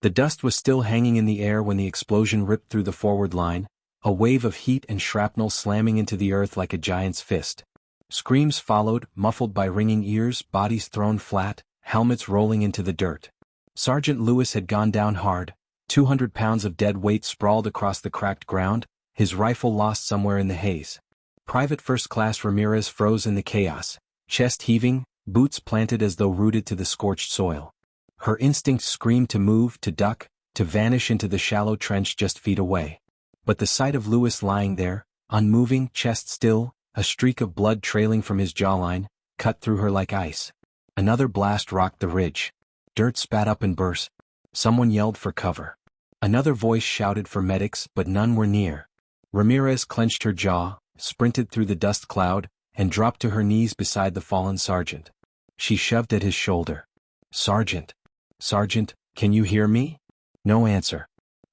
The dust was still hanging in the air when the explosion ripped through the forward line, a wave of heat and shrapnel slamming into the earth like a giant's fist. Screams followed, muffled by ringing ears, bodies thrown flat, helmets rolling into the dirt. Sergeant Lewis had gone down hard, 200 pounds of dead weight sprawled across the cracked ground, his rifle lost somewhere in the haze. Private First Class Ramirez froze in the chaos, chest heaving, boots planted as though rooted to the scorched soil. Her instinct screamed to move, to duck, to vanish into the shallow trench just feet away. But the sight of Lewis lying there, unmoving, chest still, a streak of blood trailing from his jawline, cut through her like ice. Another blast rocked the ridge. Dirt spat up and burst. Someone yelled for cover. Another voice shouted for medics, but none were near. Ramirez clenched her jaw, sprinted through the dust cloud, and dropped to her knees beside the fallen sergeant. She shoved at his shoulder. "Sergeant. Sergeant, can you hear me?" No answer.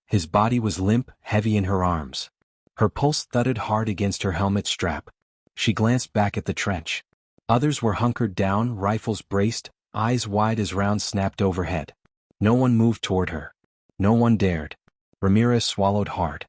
His body was limp, heavy in her arms. Her pulse thudded hard against her helmet strap. She glanced back at the trench. Others were hunkered down, rifles braced, eyes wide as rounds snapped overhead. No one moved toward her. No one dared. Ramirez swallowed hard.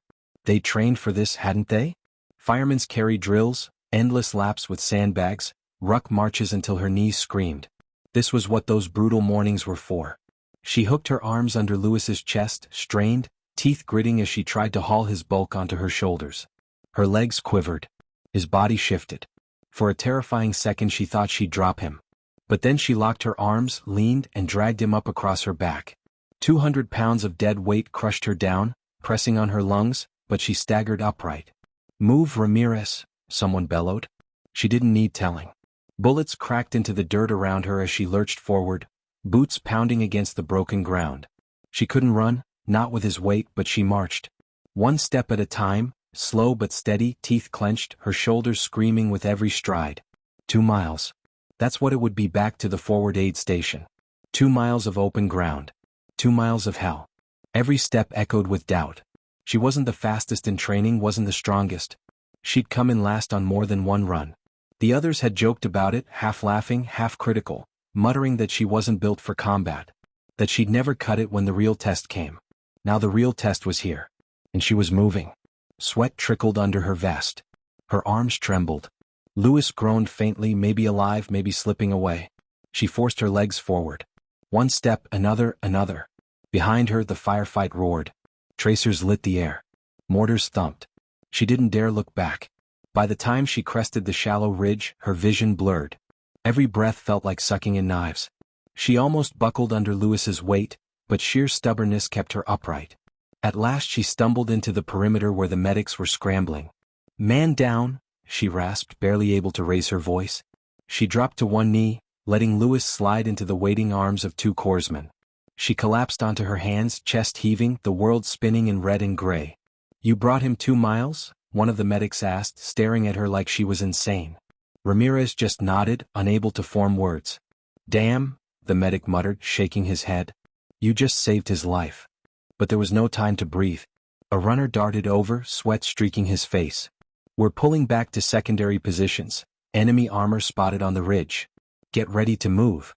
They trained for this, hadn't they? Firemen's carry drills, endless laps with sandbags, ruck marches until her knees screamed. This was what those brutal mornings were for. She hooked her arms under Lewis's chest, strained, teeth gritting as she tried to haul his bulk onto her shoulders. Her legs quivered. His body shifted. For a terrifying second she thought she'd drop him. But then she locked her arms, leaned, and dragged him up across her back. 200 pounds of dead weight crushed her down, pressing on her lungs, but she staggered upright. "Move, Ramirez," someone bellowed. She didn't need telling. Bullets cracked into the dirt around her as she lurched forward, boots pounding against the broken ground. She couldn't run, not with his weight, but she marched. One step at a time, slow but steady, teeth clenched, her shoulders screaming with every stride. 2 miles. That's what it would be back to the forward aid station. 2 miles of open ground. 2 miles of hell. Every step echoed with doubt. She wasn't the fastest in training, wasn't the strongest. She'd come in last on more than one run. The others had joked about it, half laughing, half critical, muttering that she wasn't built for combat, that she'd never cut it when the real test came. Now the real test was here. And she was moving. Sweat trickled under her vest. Her arms trembled. Lewis groaned faintly, maybe alive, maybe slipping away. She forced her legs forward. One step, another. Behind her the firefight roared. Tracers lit the air. Mortars thumped. She didn't dare look back. By the time she crested the shallow ridge, her vision blurred. Every breath felt like sucking in knives. She almost buckled under Lewis's weight, but sheer stubbornness kept her upright. At last she stumbled into the perimeter where the medics were scrambling. "Man down," she rasped, barely able to raise her voice. She dropped to one knee, letting Lewis slide into the waiting arms of 2 corpsmen. She collapsed onto her hands, chest heaving, the world spinning in red and gray. "You brought him 2 miles?" one of the medics asked, staring at her like she was insane. Ramirez just nodded, unable to form words. "Damn," the medic muttered, shaking his head. "You just saved his life." But there was no time to breathe. A runner darted over, sweat streaking his face. "We're pulling back to secondary positions. Enemy armor spotted on the ridge. Get ready to move."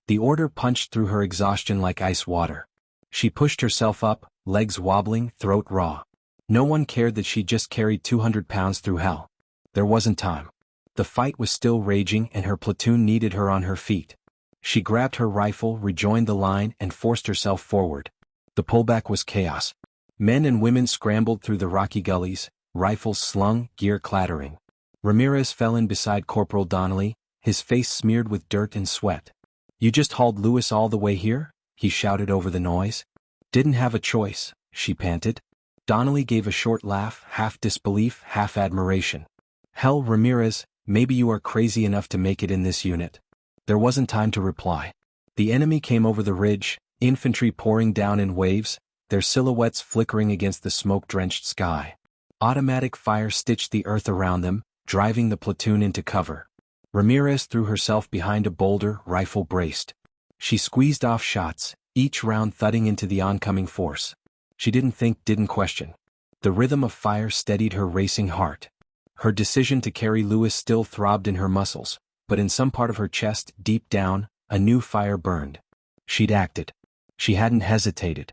The order punched through her exhaustion like ice water. She pushed herself up, legs wobbling, throat raw. No one cared that she just carried 200 pounds through hell. There wasn't time. The fight was still raging and her platoon needed her on her feet. She grabbed her rifle, rejoined the line, and forced herself forward. The pullback was chaos. Men and women scrambled through the rocky gullies, rifles slung, gear clattering. Ramirez fell in beside Corporal Donnelly, his face smeared with dirt and sweat. "You just hauled Lewis all the way here?" he shouted over the noise. "Didn't have a choice," she panted. Donnelly gave a short laugh, half disbelief, half admiration. "Hell, Ramirez, maybe you are crazy enough to make it in this unit." There wasn't time to reply. The enemy came over the ridge, infantry pouring down in waves, their silhouettes flickering against the smoke-drenched sky. Automatic fire stitched the earth around them, driving the platoon into cover. Ramirez threw herself behind a boulder, rifle braced. She squeezed off shots, each round thudding into the oncoming force. She didn't think, didn't question. The rhythm of fire steadied her racing heart. Her decision to carry Lewis still throbbed in her muscles, but in some part of her chest, deep down, a new fire burned. She'd acted. She hadn't hesitated.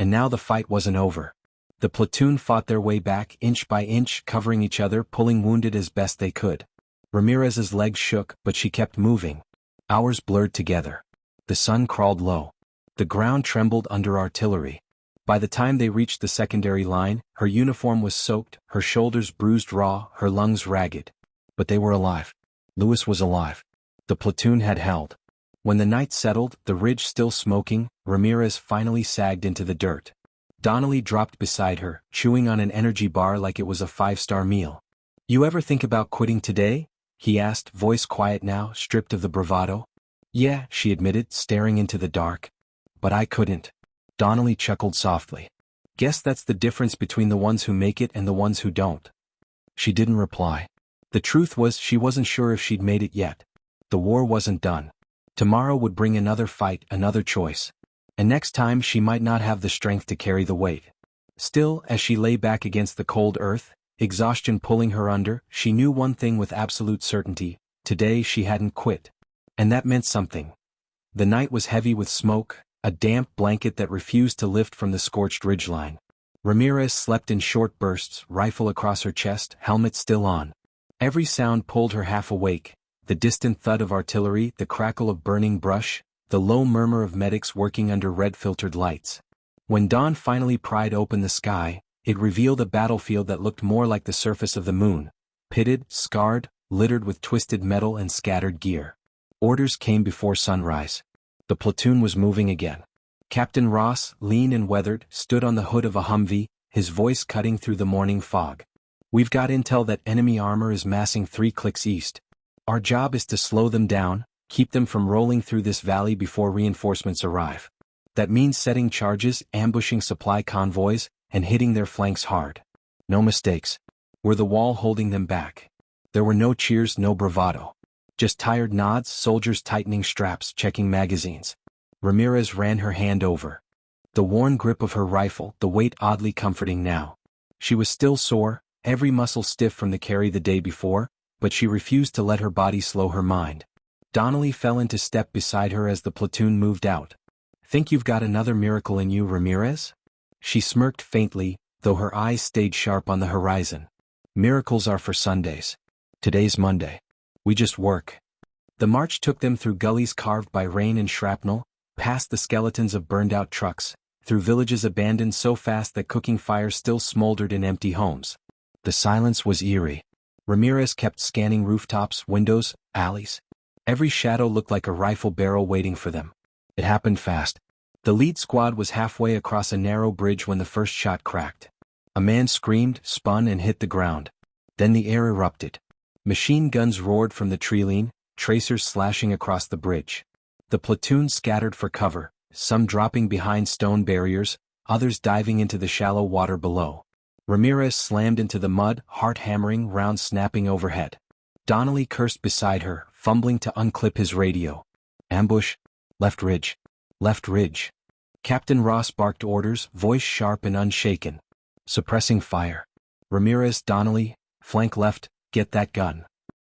And now the fight wasn't over. The platoon fought their way back inch by inch, covering each other, pulling wounded as best they could. Ramirez's legs shook, but she kept moving. Hours blurred together. The sun crawled low. The ground trembled under artillery. By the time they reached the secondary line, her uniform was soaked, her shoulders bruised raw, her lungs ragged. But they were alive. Lewis was alive. The platoon had held. When the night settled, the ridge still smoking, Ramirez finally sagged into the dirt. Donnelly dropped beside her, chewing on an energy bar like it was a five-star meal. "You ever think about quitting today?" he asked, voice quiet now, stripped of the bravado. "Yeah," she admitted, staring into the dark. "But I couldn't." Donnelly chuckled softly. "Guess that's the difference between the ones who make it and the ones who don't." She didn't reply. The truth was, she wasn't sure if she'd made it yet. The war wasn't done. Tomorrow would bring another fight, another choice. And next time she might not have the strength to carry the weight. Still, as she lay back against the cold earth, exhaustion pulling her under, she knew one thing with absolute certainty: today she hadn't quit. And that meant something. The night was heavy with smoke, a damp blanket that refused to lift from the scorched ridgeline. Ramirez slept in short bursts, rifle across her chest, helmet still on. Every sound pulled her half awake: the distant thud of artillery, the crackle of burning brush, the low murmur of medics working under red-filtered lights. When dawn finally pried open the sky, it revealed a battlefield that looked more like the surface of the moon: pitted, scarred, littered with twisted metal and scattered gear. Orders came before sunrise. The platoon was moving again. Captain Ross, lean and weathered, stood on the hood of a Humvee, his voice cutting through the morning fog. "We've got intel that enemy armor is massing 3 clicks east. Our job is to slow them down, keep them from rolling through this valley before reinforcements arrive. That means setting charges, ambushing supply convoys, and hitting their flanks hard. No mistakes. We're the wall holding them back." There were no cheers, no bravado. Just tired nods, soldiers tightening straps, checking magazines. Ramirez ran her hand over the worn grip of her rifle, the weight oddly comforting now. She was still sore, every muscle stiff from the carry the day before, but she refused to let her body slow her mind. Donnelly fell into step beside her as the platoon moved out. "Think you've got another miracle in you, Ramirez?" She smirked faintly, though her eyes stayed sharp on the horizon. "Miracles are for Sundays. Today's Monday. We just work." The march took them through gullies carved by rain and shrapnel, past the skeletons of burned-out trucks, through villages abandoned so fast that cooking fires still smoldered in empty homes. The silence was eerie. Ramirez kept scanning rooftops, windows, alleys. Every shadow looked like a rifle barrel waiting for them. It happened fast. The lead squad was halfway across a narrow bridge when the first shot cracked. A man screamed, spun, and hit the ground. Then the air erupted. Machine guns roared from the treeline, tracers slashing across the bridge. The platoon scattered for cover, some dropping behind stone barriers, others diving into the shallow water below. Ramirez slammed into the mud, heart hammering, rounds snapping overhead. Donnelly cursed beside her, fumbling to unclip his radio. "Ambush. Left ridge. Left ridge." Captain Ross barked orders, voice sharp and unshaken. Suppressing fire. "Ramirez, Donnelly, flank left, get that gun."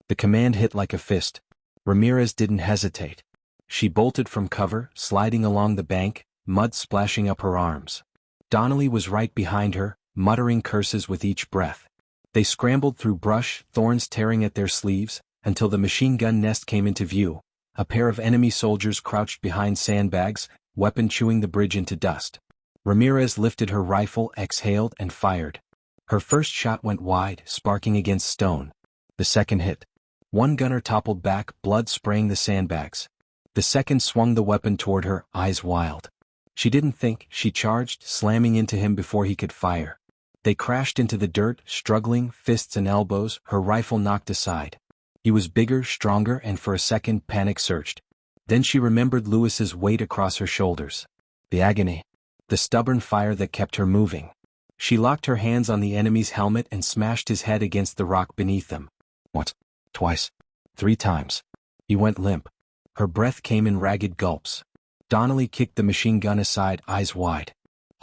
The command hit like a fist. Ramirez didn't hesitate. She bolted from cover, sliding along the bank, mud splashing up her arms. Donnelly was right behind her, muttering curses with each breath. They scrambled through brush, thorns tearing at their sleeves, until the machine gun nest came into view. A pair of enemy soldiers crouched behind sandbags, weapon chewing the bridge into dust. Ramirez lifted her rifle, exhaled, and fired. Her first shot went wide, sparking against stone. The second hit. One gunner toppled back, blood spraying the sandbags. The second swung the weapon toward her, eyes wild. She didn't think, she charged, slamming into him before he could fire. They crashed into the dirt, struggling, fists and elbows, her rifle knocked aside. He was bigger, stronger, and for a second panic surged. Then she remembered Lewis's weight across her shoulders. The agony. The stubborn fire that kept her moving. She locked her hands on the enemy's helmet and smashed his head against the rock beneath them. Once. Twice. 3 times. He went limp. Her breath came in ragged gulps. Donnelly kicked the machine gun aside, eyes wide.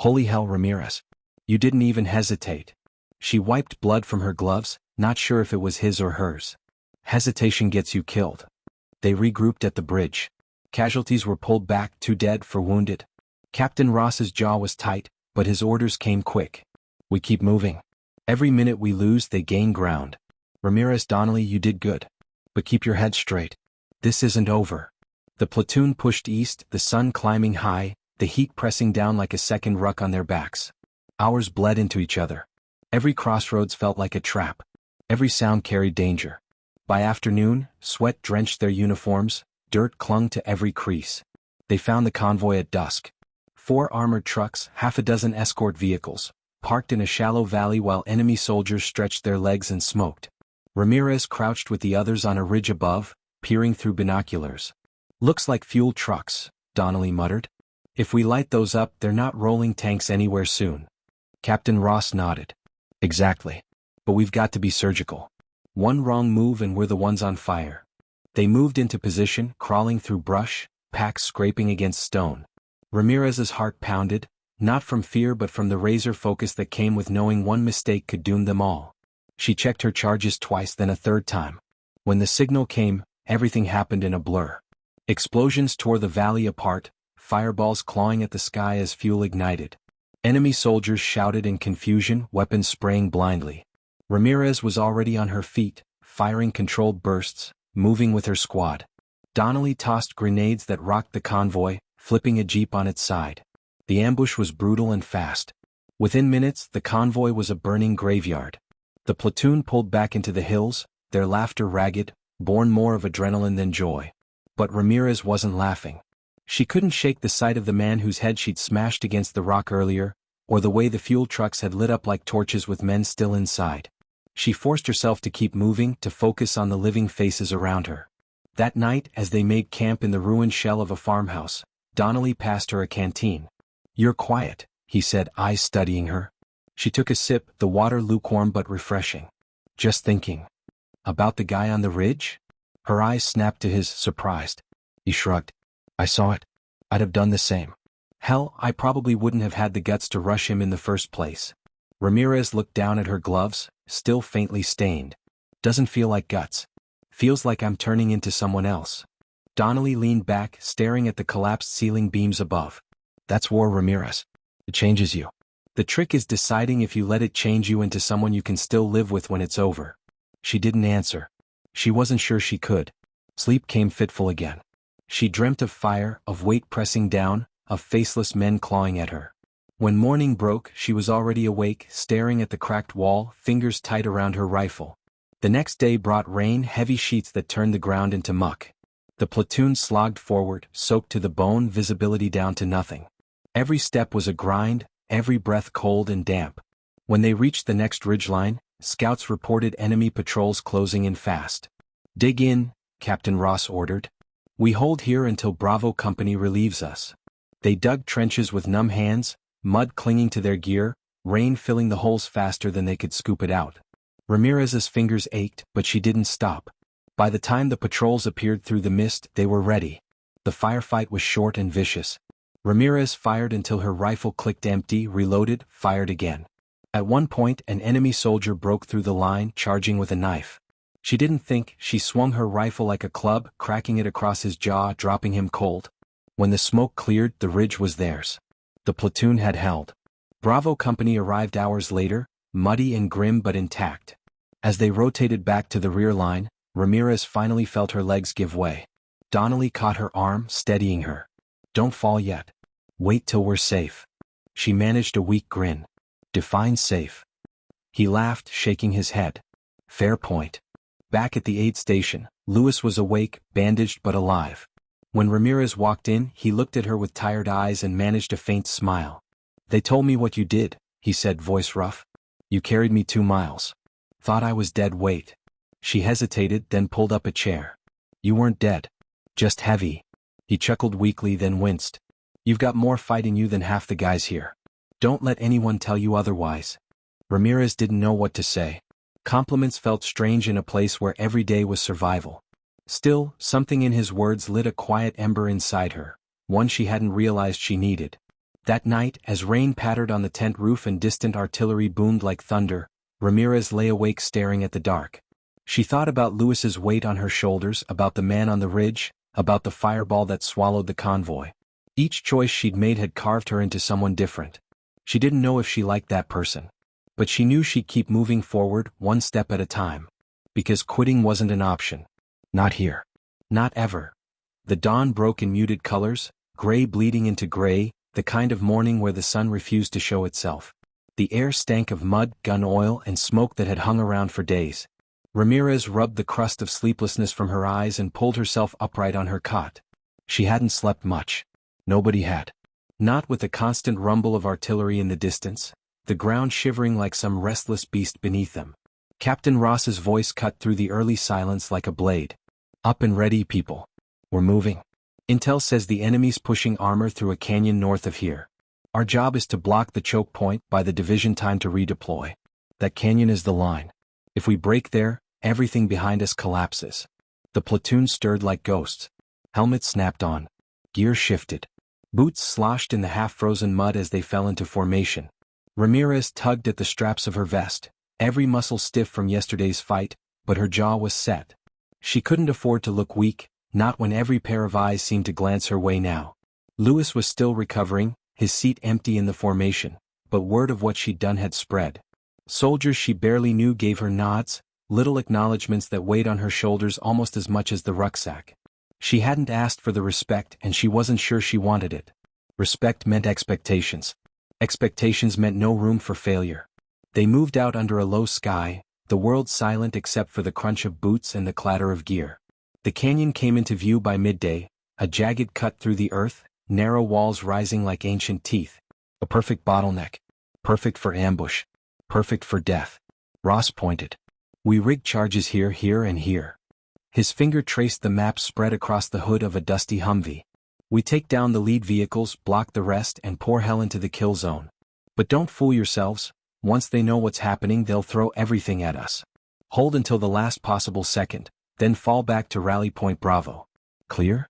"Holy hell, Ramirez. You didn't even hesitate." She wiped blood from her gloves, not sure if it was his or hers. "Hesitation gets you killed." They regrouped at the bridge. Casualties were pulled back, too dead for wounded. Captain Ross's jaw was tight, but his orders came quick. We keep moving. Every minute we lose, they gain ground. Ramirez, Donnelly, you did good. But keep your head straight. This isn't over. The platoon pushed east, the sun climbing high, the heat pressing down like a second ruck on their backs. Hours bled into each other. Every crossroads felt like a trap. Every sound carried danger. By afternoon, sweat drenched their uniforms, dirt clung to every crease. They found the convoy at dusk. 4 armored trucks, half a dozen escort vehicles, parked in a shallow valley while enemy soldiers stretched their legs and smoked. Ramirez crouched with the others on a ridge above, peering through binoculars. Looks like fuel trucks, Donnelly muttered. If we light those up, they're not rolling tanks anywhere soon. Captain Ross nodded. Exactly. But we've got to be surgical. One wrong move and we're the ones on fire. They moved into position, crawling through brush, packs scraping against stone. Ramirez's heart pounded, not from fear but from the razor focus that came with knowing one mistake could doom them all. She checked her charges twice, then a third time. When the signal came, everything happened in a blur. Explosions tore the valley apart, fireballs clawing at the sky as fuel ignited. Enemy soldiers shouted in confusion, weapons spraying blindly. Ramirez was already on her feet, firing controlled bursts, moving with her squad. Donnelly tossed grenades that rocked the convoy, flipping a jeep on its side. The ambush was brutal and fast. Within minutes, the convoy was a burning graveyard. The platoon pulled back into the hills, their laughter ragged, born more of adrenaline than joy. But Ramirez wasn't laughing. She couldn't shake the sight of the man whose head she'd smashed against the rock earlier, or the way the fuel trucks had lit up like torches with men still inside. She forced herself to keep moving, to focus on the living faces around her. That night, as they made camp in the ruined shell of a farmhouse, Donnelly passed her a canteen. "You're quiet," he said, eyes studying her. She took a sip, the water lukewarm but refreshing. "Just thinking. About the guy on the ridge?" Her eyes snapped to his, surprised. He shrugged. "I saw it. I'd have done the same. Hell, I probably wouldn't have had the guts to rush him in the first place." Ramirez looked down at her gloves, still faintly stained. "Doesn't feel like guts. Feels like I'm turning into someone else." Donnelly leaned back, staring at the collapsed ceiling beams above. "That's war, Ramirez. It changes you. The trick is deciding if you let it change you into someone you can still live with when it's over." She didn't answer. She wasn't sure she could. Sleep came fitful again. She dreamt of fire, of weight pressing down, of faceless men clawing at her. When morning broke, she was already awake, staring at the cracked wall, fingers tight around her rifle. The next day brought rain, heavy sheets that turned the ground into muck. The platoon slogged forward, soaked to the bone, visibility down to nothing. Every step was a grind, every breath cold and damp. When they reached the next ridgeline, scouts reported enemy patrols closing in fast. "Dig in," Captain Ross ordered. "We hold here until Bravo Company relieves us." They dug trenches with numb hands, mud clinging to their gear, rain filling the holes faster than they could scoop it out. Ramirez's fingers ached, but she didn't stop. By the time the patrols appeared through the mist, they were ready. The firefight was short and vicious. Ramirez fired until her rifle clicked empty, reloaded, fired again. At one point, an enemy soldier broke through the line, charging with a knife. She didn't think, she swung her rifle like a club, cracking it across his jaw, dropping him cold. When the smoke cleared, the ridge was theirs. The platoon had held. Bravo Company arrived hours later, muddy and grim but intact. As they rotated back to the rear line, Ramirez finally felt her legs give way. Donnelly caught her arm, steadying her. "Don't fall yet. Wait till we're safe." She managed a weak grin. "Define safe." He laughed, shaking his head. "Fair point." Back at the aid station, Lewis was awake, bandaged but alive. When Ramirez walked in, he looked at her with tired eyes and managed a faint smile. "They told me what you did," he said, voice rough. "You carried me 2 miles. Thought I was dead weight." She hesitated, then pulled up a chair. "You weren't dead. Just heavy." He chuckled weakly, then winced. "You've got more fight in you than half the guys here. Don't let anyone tell you otherwise." Ramirez didn't know what to say. Compliments felt strange in a place where every day was survival. Still, something in his words lit a quiet ember inside her, one she hadn't realized she needed. That night, as rain pattered on the tent roof and distant artillery boomed like thunder, Ramirez lay awake staring at the dark. She thought about Lewis's weight on her shoulders, about the man on the ridge, about the fireball that swallowed the convoy. Each choice she'd made had carved her into someone different. She didn't know if she liked that person. But she knew she'd keep moving forward, one step at a time. Because quitting wasn't an option. Not here. Not ever. The dawn broke in muted colors, gray bleeding into gray, the kind of morning where the sun refused to show itself. The air stank of mud, gun oil, and smoke that had hung around for days. Ramirez rubbed the crust of sleeplessness from her eyes and pulled herself upright on her cot. She hadn't slept much. Nobody had. Not with the constant rumble of artillery in the distance, the ground shivering like some restless beast beneath them. Captain Ross's voice cut through the early silence like a blade. Up and ready, people. We're moving. Intel says the enemy's pushing armor through a canyon north of here. Our job is to block the choke point by the division time to redeploy. That canyon is the line. If we break there, everything behind us collapses. The platoon stirred like ghosts. Helmets snapped on. Gear shifted. Boots sloshed in the half-frozen mud as they fell into formation. Ramirez tugged at the straps of her vest, every muscle stiff from yesterday's fight, but her jaw was set. She couldn't afford to look weak, not when every pair of eyes seemed to glance her way now. Lewis was still recovering, his seat empty in the formation, but word of what she'd done had spread. Soldiers she barely knew gave her nods, little acknowledgments that weighed on her shoulders almost as much as the rucksack. She hadn't asked for the respect and she wasn't sure she wanted it. Respect meant expectations. Expectations meant no room for failure. They moved out under a low sky, the world silent except for the crunch of boots and the clatter of gear. The canyon came into view by midday, a jagged cut through the earth, narrow walls rising like ancient teeth. A perfect bottleneck. Perfect for ambush. Perfect for death. Ross pointed. We rigged charges here, here, and here. His finger traced the map spread across the hood of a dusty Humvee. We take down the lead vehicles, block the rest, and pour hell into the kill zone. But don't fool yourselves, once they know what's happening they'll throw everything at us. Hold until the last possible second, then fall back to Rally Point Bravo. Clear?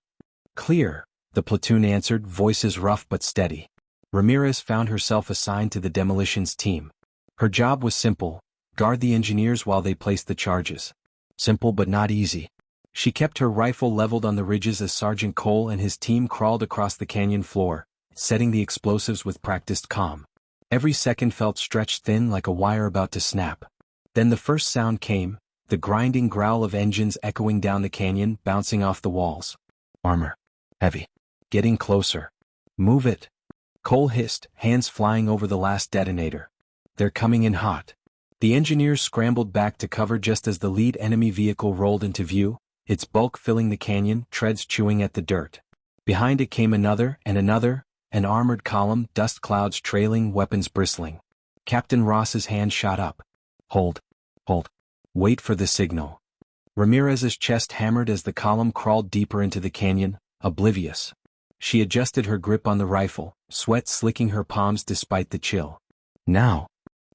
Clear, the platoon answered, voices rough but steady. Ramirez found herself assigned to the demolitions team. Her job was simple, guard the engineers while they placed the charges. Simple but not easy. She kept her rifle leveled on the ridges as Sergeant Cole and his team crawled across the canyon floor, setting the explosives with practiced calm. Every second felt stretched thin like a wire about to snap. Then the first sound came, the grinding growl of engines echoing down the canyon, bouncing off the walls. Armor. Heavy. Getting closer. Move it. Cole hissed, hands flying over the last detonator. They're coming in hot. The engineers scrambled back to cover just as the lead enemy vehicle rolled into view, its bulk filling the canyon, treads chewing at the dirt. Behind it came another and another, an armored column, dust clouds trailing, weapons bristling. Captain Ross's hand shot up. Hold. Hold. Wait for the signal. Ramirez's chest hammered as the column crawled deeper into the canyon, oblivious. She adjusted her grip on the rifle, sweat slicking her palms despite the chill. Now!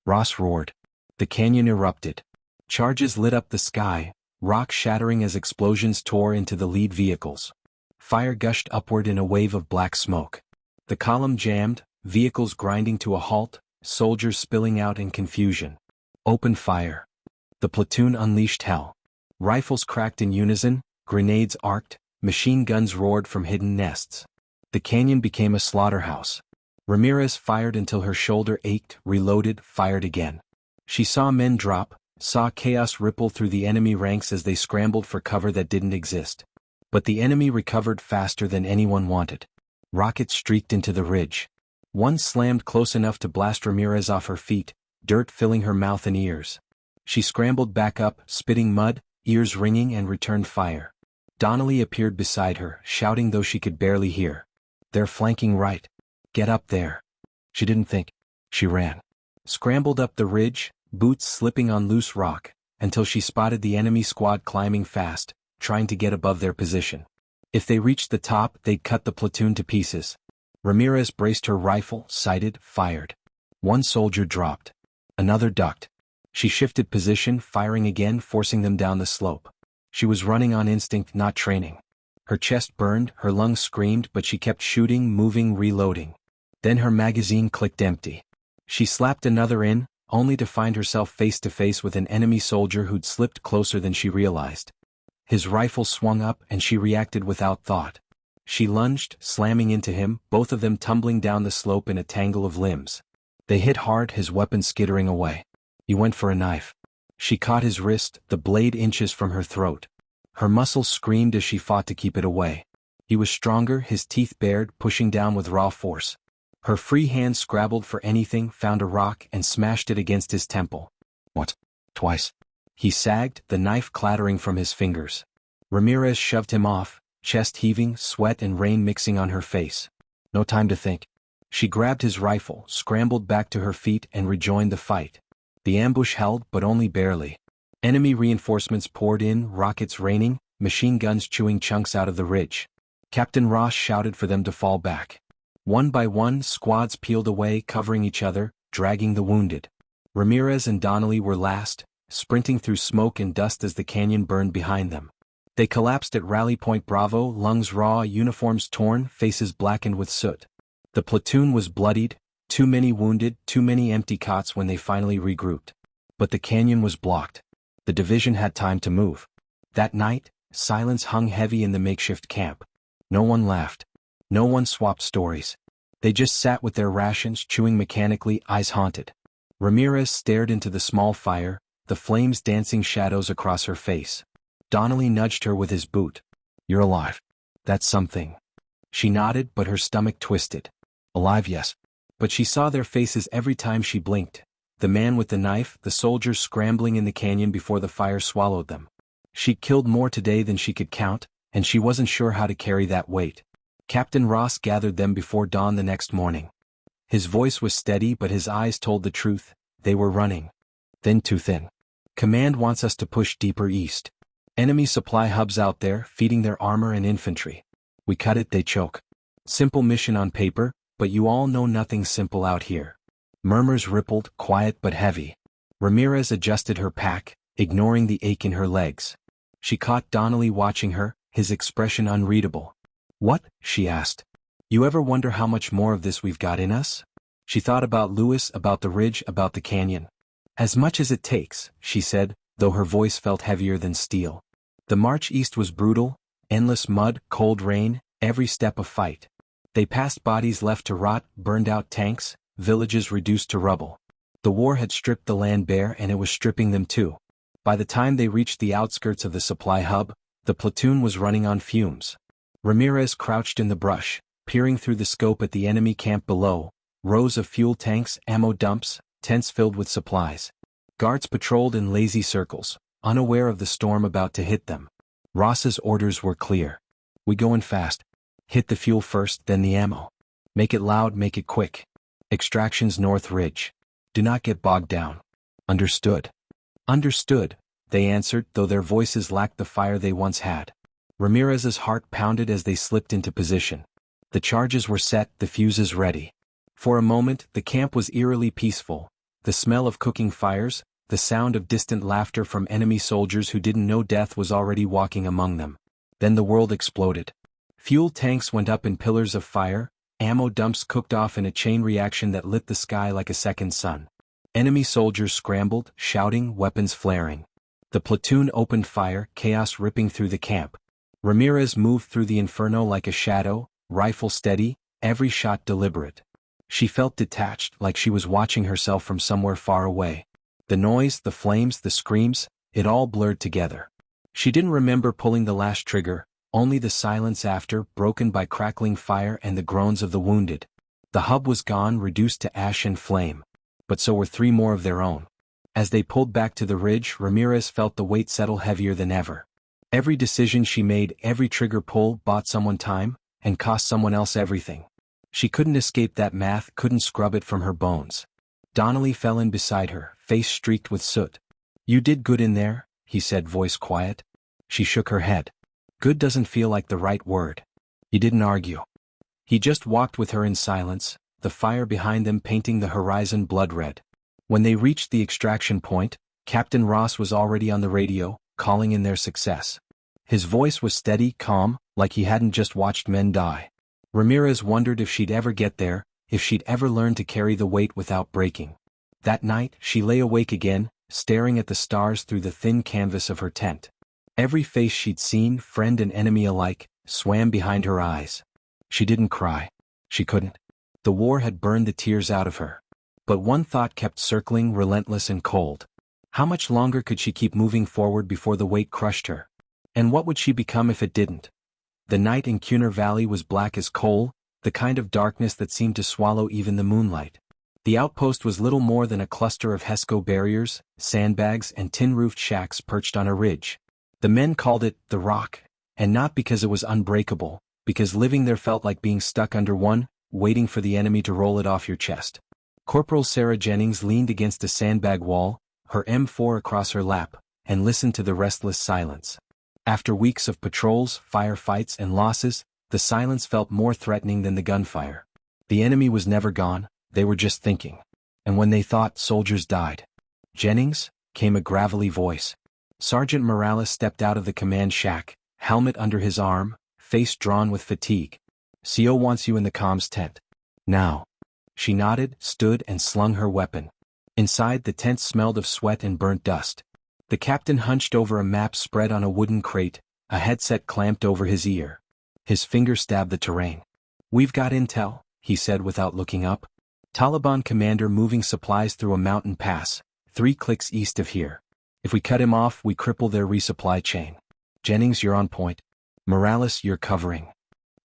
Ross roared. The canyon erupted. Charges lit up the sky, rock shattering as explosions tore into the lead vehicles. Fire gushed upward in a wave of black smoke. The column jammed, vehicles grinding to a halt, soldiers spilling out in confusion. Open fire. The platoon unleashed hell. Rifles cracked in unison, grenades arced, machine guns roared from hidden nests. The canyon became a slaughterhouse. Ramirez fired until her shoulder ached, reloaded, fired again. She saw men drop, saw chaos ripple through the enemy ranks as they scrambled for cover that didn't exist. But the enemy recovered faster than anyone wanted. Rockets streaked into the ridge. One slammed close enough to blast Ramirez off her feet, dirt filling her mouth and ears. She scrambled back up, spitting mud, ears ringing, and returned fire. Donnelly appeared beside her, shouting though she could barely hear. They're flanking right. Get up there. She didn't think. She ran. Scrambled up the ridge, boots slipping on loose rock, until she spotted the enemy squad climbing fast, trying to get above their position. If they reached the top, they'd cut the platoon to pieces. Ramirez braced her rifle, sighted, fired. One soldier dropped. Another ducked. She shifted position, firing again, forcing them down the slope. She was running on instinct, not training. Her chest burned, her lungs screamed, but she kept shooting, moving, reloading. Then her magazine clicked empty. She slapped another in, only to find herself face to face with an enemy soldier who'd slipped closer than she realized. His rifle swung up and she reacted without thought. She lunged, slamming into him, both of them tumbling down the slope in a tangle of limbs. They hit hard, his weapon skittering away. He went for a knife. She caught his wrist, the blade inches from her throat. Her muscles screamed as she fought to keep it away. He was stronger, his teeth bared, pushing down with raw force. Her free hand scrabbled for anything, found a rock, and smashed it against his temple. What? Twice. He sagged, the knife clattering from his fingers. Ramirez shoved him off, chest heaving, sweat and rain mixing on her face. No time to think. She grabbed his rifle, scrambled back to her feet and rejoined the fight. The ambush held, but only barely. Enemy reinforcements poured in, rockets raining, machine guns chewing chunks out of the ridge. Captain Ross shouted for them to fall back. One by one, squads peeled away, covering each other, dragging the wounded. Ramirez and Donnelly were last, sprinting through smoke and dust as the canyon burned behind them. They collapsed at Rally Point Bravo, lungs raw, uniforms torn, faces blackened with soot. The platoon was bloodied, too many wounded, too many empty cots when they finally regrouped. But the canyon was blocked. The division had time to move. That night, silence hung heavy in the makeshift camp. No one laughed. No one swapped stories. They just sat with their rations, chewing mechanically, eyes haunted. Ramirez stared into the small fire, the flames dancing shadows across her face. Donnelly nudged her with his boot. "You're alive. That's something." She nodded, but her stomach twisted. Alive, yes. But she saw their faces every time she blinked. The man with the knife, the soldiers scrambling in the canyon before the fire swallowed them. She'd killed more today than she could count, and she wasn't sure how to carry that weight. Captain Ross gathered them before dawn the next morning. His voice was steady, but his eyes told the truth. They were running. Then too thin. "Command wants us to push deeper east. Enemy supply hubs out there, feeding their armor and infantry. We cut it, they choke. Simple mission on paper, but you all know nothing's simple out here." Murmurs rippled, quiet but heavy. Ramirez adjusted her pack, ignoring the ache in her legs. She caught Donnelly watching her, his expression unreadable. "What?" she asked. "You ever wonder how much more of this we've got in us?" She thought about Lewis, about the ridge, about the canyon. "As much as it takes," she said, though her voice felt heavier than steel. The march east was brutal, endless mud, cold rain, every step a fight. They passed bodies left to rot, burned out tanks, villages reduced to rubble. The war had stripped the land bare and it was stripping them too. By the time they reached the outskirts of the supply hub, the platoon was running on fumes. Ramirez crouched in the brush, peering through the scope at the enemy camp below, rows of fuel tanks, ammo dumps, tents filled with supplies. Guards patrolled in lazy circles, unaware of the storm about to hit them. Ross's orders were clear. "We go in fast. Hit the fuel first, then the ammo. Make it loud, make it quick. Extractions North Ridge. Do not get bogged down." "Understood." "Understood," they answered, though their voices lacked the fire they once had. Ramirez's heart pounded as they slipped into position. The charges were set, the fuses ready. For a moment, the camp was eerily peaceful. The smell of cooking fires, the sound of distant laughter from enemy soldiers who didn't know death was already walking among them. Then the world exploded. Fuel tanks went up in pillars of fire, ammo dumps cooked off in a chain reaction that lit the sky like a second sun. Enemy soldiers scrambled, shouting, weapons flaring. The platoon opened fire, chaos ripping through the camp. Ramirez moved through the inferno like a shadow, rifle steady, every shot deliberate. She felt detached, like she was watching herself from somewhere far away. The noise, the flames, the screams, it all blurred together. She didn't remember pulling the last trigger, only the silence after, broken by crackling fire and the groans of the wounded. The hub was gone, reduced to ash and flame. But so were 3 more of their own. As they pulled back to the ridge, Ramirez felt the weight settle heavier than ever. Every decision she made, every trigger pull, bought someone time, and cost someone else everything. She couldn't escape that math, couldn't scrub it from her bones. Donnelly fell in beside her, face streaked with soot. "You did good in there," he said, voice quiet. She shook her head. "Good doesn't feel like the right word." He didn't argue. He just walked with her in silence, the fire behind them painting the horizon blood red. When they reached the extraction point, Captain Ross was already on the radio, calling in their success. His voice was steady, calm, like he hadn't just watched men die. Ramirez wondered if she'd ever get there, if she'd ever learn to carry the weight without breaking. That night, she lay awake again, staring at the stars through the thin canvas of her tent. Every face she'd seen, friend and enemy alike, swam behind her eyes. She didn't cry. She couldn't. The war had burned the tears out of her. But one thought kept circling, relentless and cold. How much longer could she keep moving forward before the weight crushed her? And what would she become if it didn't? The night in Cunard Valley was black as coal, the kind of darkness that seemed to swallow even the moonlight. The outpost was little more than a cluster of Hesco barriers, sandbags and tin-roofed shacks perched on a ridge. The men called it the Rock, and not because it was unbreakable, because living there felt like being stuck under one, waiting for the enemy to roll it off your chest. Corporal Sarah Jennings leaned against a sandbag wall, her M4 across her lap, and listened to the restless silence. After weeks of patrols, firefights and losses, the silence felt more threatening than the gunfire. The enemy was never gone, they were just thinking. And when they thought, soldiers died. "Jennings?" came a gravelly voice. Sergeant Morales stepped out of the command shack, helmet under his arm, face drawn with fatigue. "CO wants you in the comms tent. Now." She nodded, stood and slung her weapon. Inside, the tent smelled of sweat and burnt dust. The captain hunched over a map spread on a wooden crate, a headset clamped over his ear. His finger stabbed the terrain. "We've got intel," he said without looking up. "Taliban commander moving supplies through a mountain pass, 3 clicks east of here. If we cut him off, we cripple their resupply chain. Jennings, you're on point. Morales, you're covering."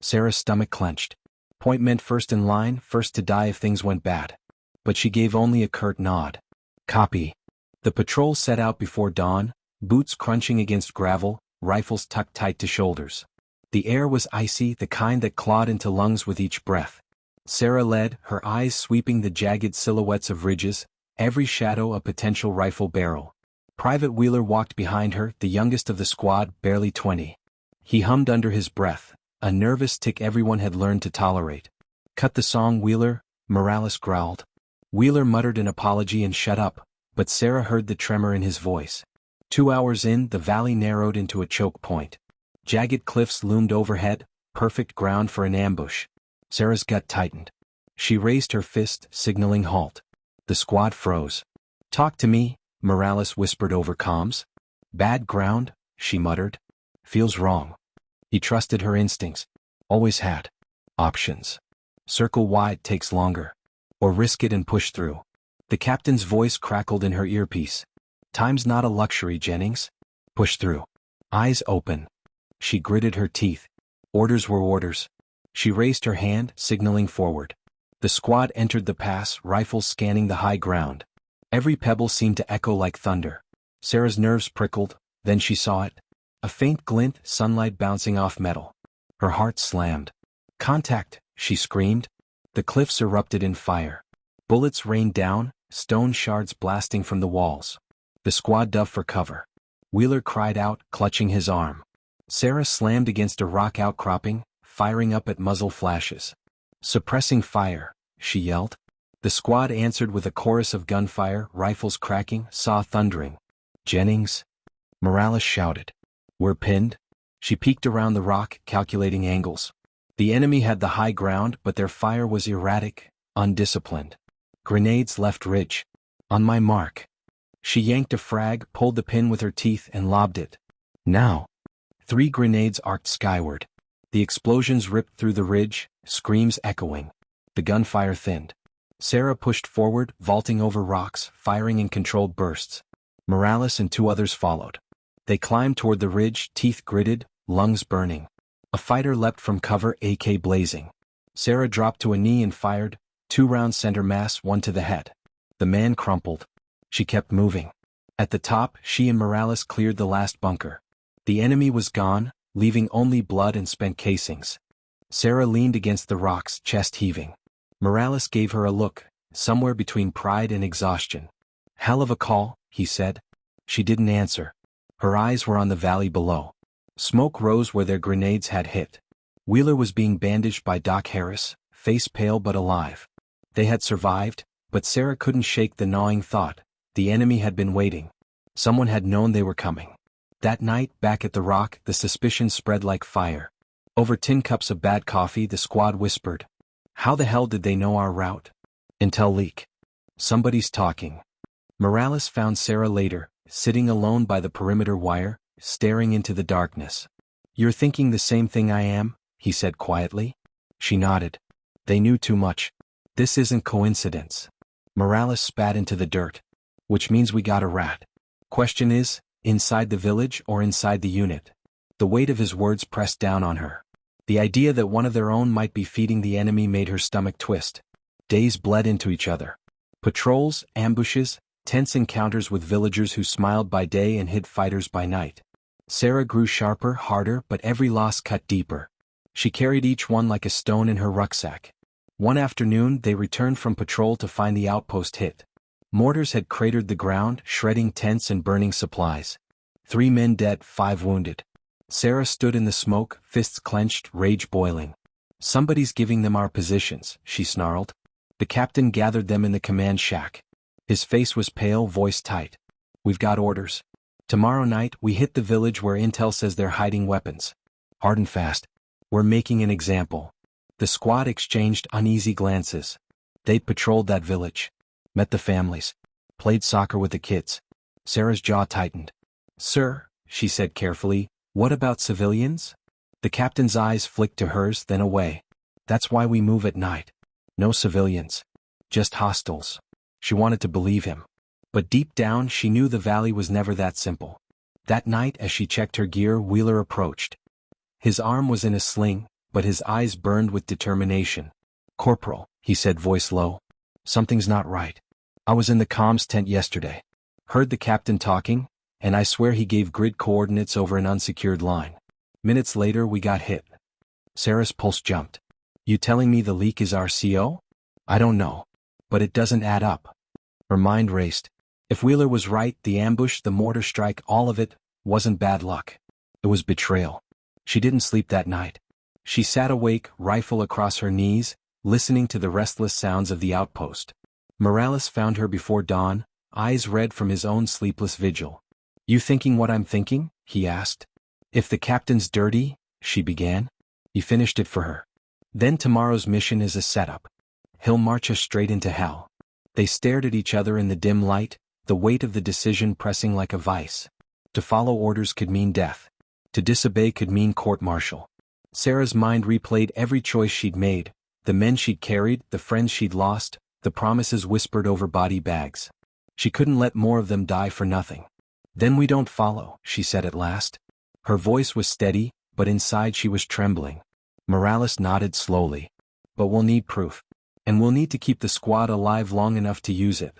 Sarah's stomach clenched. Point meant first in line, first to die if things went bad. But she gave only a curt nod. "Copy." The patrol set out before dawn, boots crunching against gravel, rifles tucked tight to shoulders. The air was icy, the kind that clawed into lungs with each breath. Sarah led, her eyes sweeping the jagged silhouettes of ridges, every shadow a potential rifle barrel. Private Wheeler walked behind her, the youngest of the squad, barely 20. He hummed under his breath, a nervous tic everyone had learned to tolerate. "Cut the song, Wheeler," Morales growled. Wheeler muttered an apology and shut up, but Sarah heard the tremor in his voice. 2 hours in, the valley narrowed into a choke point. Jagged cliffs loomed overhead, perfect ground for an ambush. Sarah's gut tightened. She raised her fist, signaling halt. The squad froze. "Talk to me," Morales whispered over comms. "Bad ground," she muttered. "Feels wrong." He trusted her instincts. Always had. Options. Circle wide takes longer. Or risk it and push through. The captain's voice crackled in her earpiece. "Time's not a luxury, Jennings. Push through." Eyes open. She gritted her teeth. Orders were orders. She raised her hand, signaling forward. The squad entered the pass, rifles scanning the high ground. Every pebble seemed to echo like thunder. Sarah's nerves prickled, then she saw it. A faint glint, sunlight bouncing off metal. Her heart slammed. "Contact!" she screamed. The cliffs erupted in fire. Bullets rained down, stone shards blasting from the walls. The squad dove for cover. Wheeler cried out, clutching his arm. Sarah slammed against a rock outcropping, firing up at muzzle flashes. "Suppressing fire," she yelled. The squad answered with a chorus of gunfire, rifles cracking, saw thundering. "Jennings?" Morales shouted. "We're pinned?" She peeked around the rock, calculating angles. The enemy had the high ground, but their fire was erratic, undisciplined. Grenades left ridge. "On my mark." She yanked a frag, pulled the pin with her teeth and lobbed it. "Now." 3 grenades arced skyward. The explosions ripped through the ridge, screams echoing. The gunfire thinned. Sarah pushed forward, vaulting over rocks, firing in controlled bursts. Morales and 2 others followed. They climbed toward the ridge, teeth gritted, lungs burning. A fighter leapt from cover, AK blazing. Sarah dropped to a knee and fired, 2 rounds center mass, 1 to the head. The man crumpled. She kept moving. At the top, she and Morales cleared the last bunker. The enemy was gone, leaving only blood and spent casings. Sarah leaned against the rocks, chest heaving. Morales gave her a look, somewhere between pride and exhaustion. "Hell of a call," he said. She didn't answer. Her eyes were on the valley below. Smoke rose where their grenades had hit. Wheeler was being bandaged by Doc Harris, face pale but alive. They had survived, but Sarah couldn't shake the gnawing thought. The enemy had been waiting. Someone had known they were coming. That night, back at the Rock, the suspicion spread like fire. Over tin cups of bad coffee, the squad whispered. "How the hell did they know our route?" "Intel leak." "Somebody's talking." Morales found Sarah later, sitting alone by the perimeter wire, staring into the darkness. "You're thinking the same thing I am?" he said quietly. She nodded. "They knew too much. This isn't coincidence." Morales spat into the dirt. Which means we got a rat. Question is, inside the village or inside the unit? The weight of his words pressed down on her. The idea that one of their own might be feeding the enemy made her stomach twist. Days bled into each other. Patrols, ambushes, tense encounters with villagers who smiled by day and hid fighters by night. Sarah grew sharper, harder, but every loss cut deeper. She carried each one like a stone in her rucksack. One afternoon they returned from patrol to find the outpost hit. Mortars had cratered the ground, shredding tents and burning supplies. 3 men dead, 5 wounded. Sarah stood in the smoke, fists clenched, rage boiling. Somebody's giving them our positions, she snarled. The captain gathered them in the command shack. His face was pale, voice tight. We've got orders. Tomorrow night we hit the village where intel says they're hiding weapons. Hard and fast. We're making an example. The squad exchanged uneasy glances. They'd patrolled that village. Met the families. Played soccer with the kids. Sarah's jaw tightened. Sir, she said carefully, what about civilians? The captain's eyes flicked to hers, then away. That's why we move at night. No civilians. Just hostiles. She wanted to believe him. But deep down she knew the valley was never that simple. That night as she checked her gear, Wheeler approached. His arm was in a sling, but his eyes burned with determination. Corporal, he said, voice low. Something's not right. I was in the comms tent yesterday. Heard the captain talking, and I swear he gave grid coordinates over an unsecured line. Minutes later we got hit. Sarah's pulse jumped. You telling me the leak is our CO? I don't know. But it doesn't add up. Her mind raced. If Wheeler was right, the ambush, the mortar strike, all of it, wasn't bad luck. It was betrayal. She didn't sleep that night. She sat awake, rifle across her knees, listening to the restless sounds of the outpost. Morales found her before dawn, eyes red from his own sleepless vigil. You thinking what I'm thinking? He asked. If the captain's dirty, she began. He finished it for her. Then tomorrow's mission is a setup. He'll march us straight into hell. They stared at each other in the dim light, the weight of the decision pressing like a vice. To follow orders could mean death. To disobey could mean court-martial. Sarah's mind replayed every choice she'd made, the men she'd carried, the friends she'd lost, the promises whispered over body bags. She couldn't let more of them die for nothing. Then we don't follow, she said at last. Her voice was steady, but inside she was trembling. Morales nodded slowly. But we'll need proof. And we'll need to keep the squad alive long enough to use it.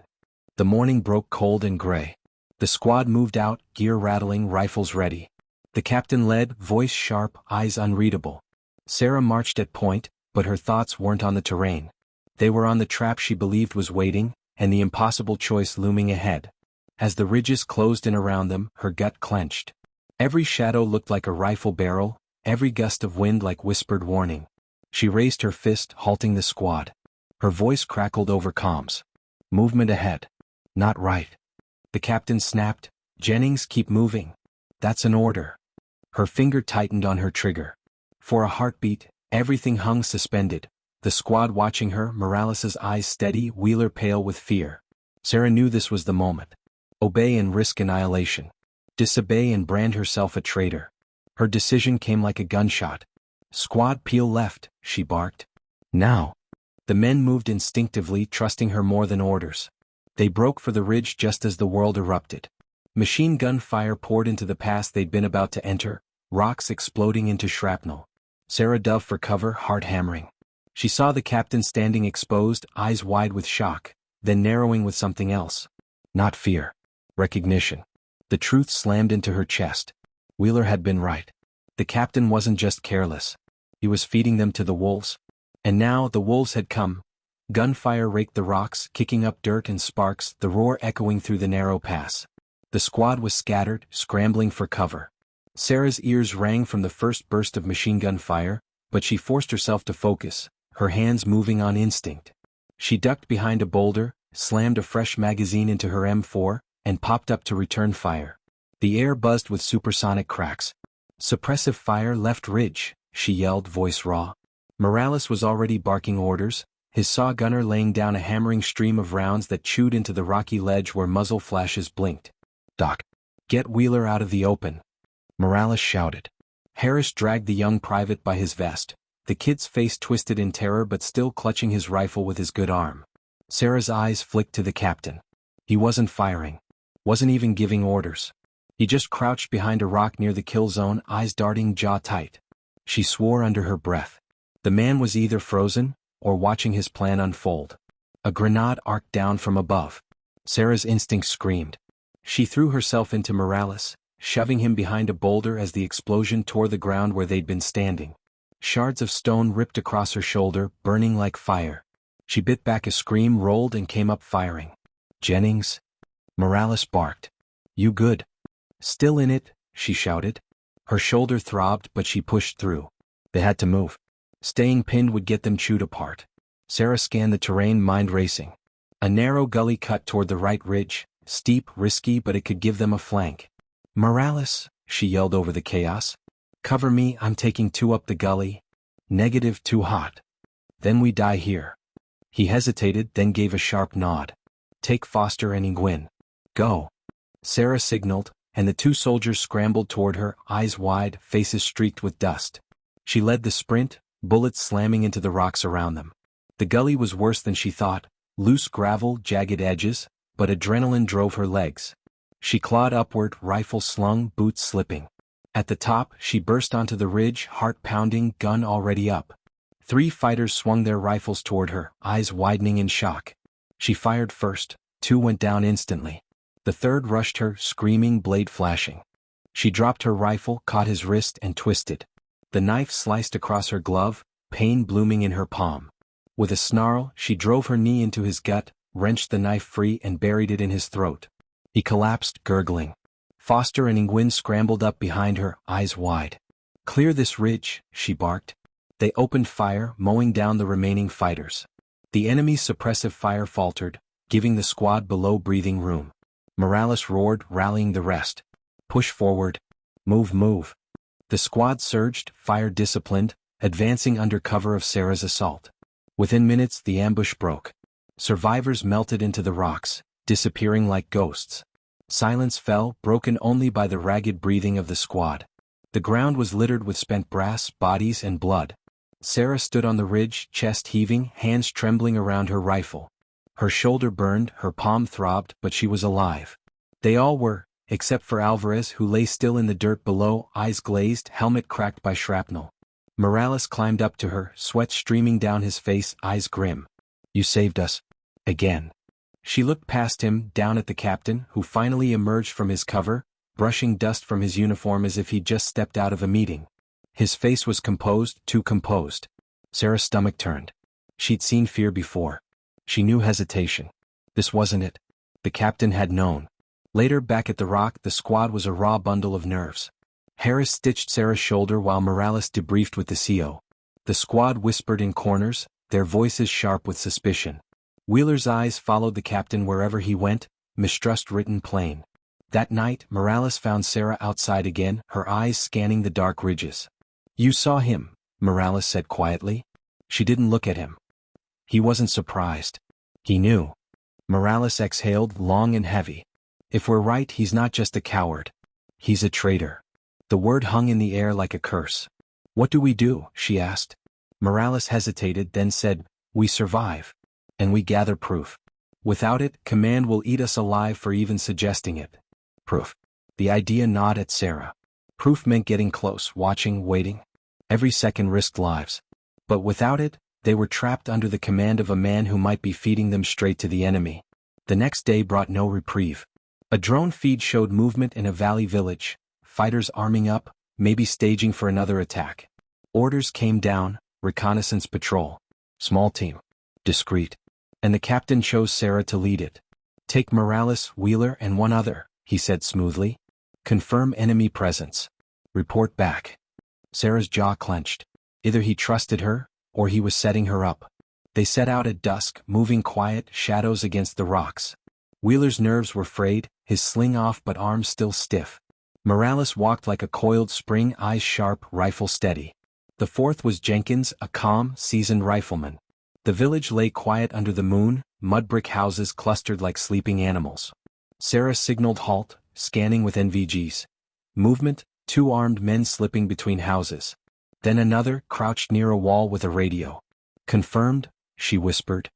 The morning broke cold and gray. The squad moved out, gear rattling, rifles ready. The captain led, voice sharp, eyes unreadable. Sarah marched at point, but her thoughts weren't on the terrain. They were on the trap she believed was waiting, and the impossible choice looming ahead. As the ridges closed in around them, her gut clenched. Every shadow looked like a rifle barrel, every gust of wind like whispered warning. She raised her fist, halting the squad. Her voice crackled over comms. Movement ahead. Not right. The captain snapped, Jennings, keep moving. That's an order. Her finger tightened on her trigger. For a heartbeat, everything hung suspended. The squad watching her, Morales's eyes steady, Wheeler pale with fear. Sarah knew this was the moment. Obey and risk annihilation. Disobey and brand herself a traitor. Her decision came like a gunshot. Squad peel left, she barked. Now. The men moved instinctively, trusting her more than orders. They broke for the ridge just as the world erupted. Machine gun fire poured into the pass they'd been about to enter, rocks exploding into shrapnel. Sarah dove for cover, heart hammering. She saw the captain standing exposed, eyes wide with shock, then narrowing with something else. Not fear. Recognition. The truth slammed into her chest. Wheeler had been right. The captain wasn't just careless. He was feeding them to the wolves. And now the wolves had come. Gunfire raked the rocks, kicking up dirt and sparks, the roar echoing through the narrow pass. The squad was scattered, scrambling for cover. Sarah's ears rang from the first burst of machine gun fire, but she forced herself to focus, her hands moving on instinct. She ducked behind a boulder, slammed a fresh magazine into her M4, and popped up to return fire. The air buzzed with supersonic cracks. Suppressive fire left ridge, she yelled, voice raw. Morales was already barking orders, his saw gunner laying down a hammering stream of rounds that chewed into the rocky ledge where muzzle flashes blinked. Doc, get Wheeler out of the open. Morales shouted. Harris dragged the young private by his vest, the kid's face twisted in terror but still clutching his rifle with his good arm. Sarah's eyes flicked to the captain. He wasn't firing. Wasn't even giving orders. He just crouched behind a rock near the kill zone, eyes darting, jaw tight. She swore under her breath. The man was either frozen, or watching his plan unfold. A grenade arced down from above. Sarah's instinct screamed. She threw herself into Morales, shoving him behind a boulder as the explosion tore the ground where they'd been standing. Shards of stone ripped across her shoulder, burning like fire. She bit back a scream, rolled and came up firing. "Jennings?" Morales barked. "You good?" "Still in it," she shouted. Her shoulder throbbed, but she pushed through. They had to move. Staying pinned would get them chewed apart. Sarah scanned the terrain, mind racing. A narrow gully cut toward the right ridge, steep, risky, but it could give them a flank. "Morales," she yelled over the chaos. "Cover me, I'm taking 2 up the gully." "Negative, too hot. Then we die here." He hesitated, then gave a sharp nod. "Take Foster and Ingwin. Go." Sarah signaled, and the 2 soldiers scrambled toward her, eyes wide, faces streaked with dust. She led the sprint, bullets slamming into the rocks around them. The gully was worse than she thought, loose gravel, jagged edges, but adrenaline drove her legs. She clawed upward, rifle slung, boots slipping. At the top, she burst onto the ridge, heart pounding, gun already up. 3 fighters swung their rifles toward her, eyes widening in shock. She fired first, 2 went down instantly. The 3rd rushed her, screaming, blade flashing. She dropped her rifle, caught his wrist, and twisted. The knife sliced across her glove, pain blooming in her palm. With a snarl, she drove her knee into his gut, wrenched the knife free and buried it in his throat. He collapsed, gurgling. Foster and Ingwin scrambled up behind her, eyes wide. "Clear this ridge," she barked. They opened fire, mowing down the remaining fighters. The enemy's suppressive fire faltered, giving the squad below breathing room. Morales roared, rallying the rest. "Push forward. Move, move." The squad surged, fire disciplined, advancing under cover of Sarah's assault. Within minutes, the ambush broke. Survivors melted into the rocks, disappearing like ghosts. Silence fell, broken only by the ragged breathing of the squad. The ground was littered with spent brass, bodies, and blood. Sarah stood on the ridge, chest heaving, hands trembling around her rifle. Her shoulder burned, her palm throbbed, but she was alive. They all were, except for Alvarez, who lay still in the dirt below, eyes glazed, helmet cracked by shrapnel. Morales climbed up to her, sweat streaming down his face, eyes grim. "You saved us. Again." She looked past him, down at the captain, who finally emerged from his cover, brushing dust from his uniform as if he'd just stepped out of a meeting. His face was composed, too composed. Sarah's stomach turned. She'd seen fear before. She knew hesitation. This wasn't it. The captain had known. Later, back at the rock, the squad was a raw bundle of nerves. Harris stitched Sarah's shoulder while Morales debriefed with the CO. The squad whispered in corners, their voices sharp with suspicion. Wheeler's eyes followed the captain wherever he went, mistrust written plain. That night, Morales found Sarah outside again, her eyes scanning the dark ridges. "You saw him," Morales said quietly. She didn't look at him. He wasn't surprised. He knew. Morales exhaled, long and heavy. "If we're right, he's not just a coward. He's a traitor." The word hung in the air like a curse. "What do we do?" she asked. Morales hesitated, then said, "We survive. And we gather proof. Without it, command will eat us alive for even suggesting it." Proof. The idea gnawed at Sarah. Proof meant getting close, watching, waiting. Every second risked lives. But without it, they were trapped under the command of a man who might be feeding them straight to the enemy. The next day brought no reprieve. A drone feed showed movement in a valley village, fighters arming up, maybe staging for another attack. Orders came down, reconnaissance patrol. Small team. Discreet. And the captain chose Sarah to lead it. "Take Morales, Wheeler, and 1 other," he said smoothly. "Confirm enemy presence. Report back." Sarah's jaw clenched. Either he trusted her, or he was setting her up. They set out at dusk, moving quiet, shadows against the rocks. Wheeler's nerves were frayed, his sling off but arms still stiff. Morales walked like a coiled spring, eyes sharp, rifle steady. The 4th was Jenkins, a calm, seasoned rifleman. The village lay quiet under the moon, mud brick houses clustered like sleeping animals. Sarah signaled halt, scanning with NVGs. Movement, 2 armed men slipping between houses. Then another, crouched near a wall with a radio. "Confirmed," she whispered.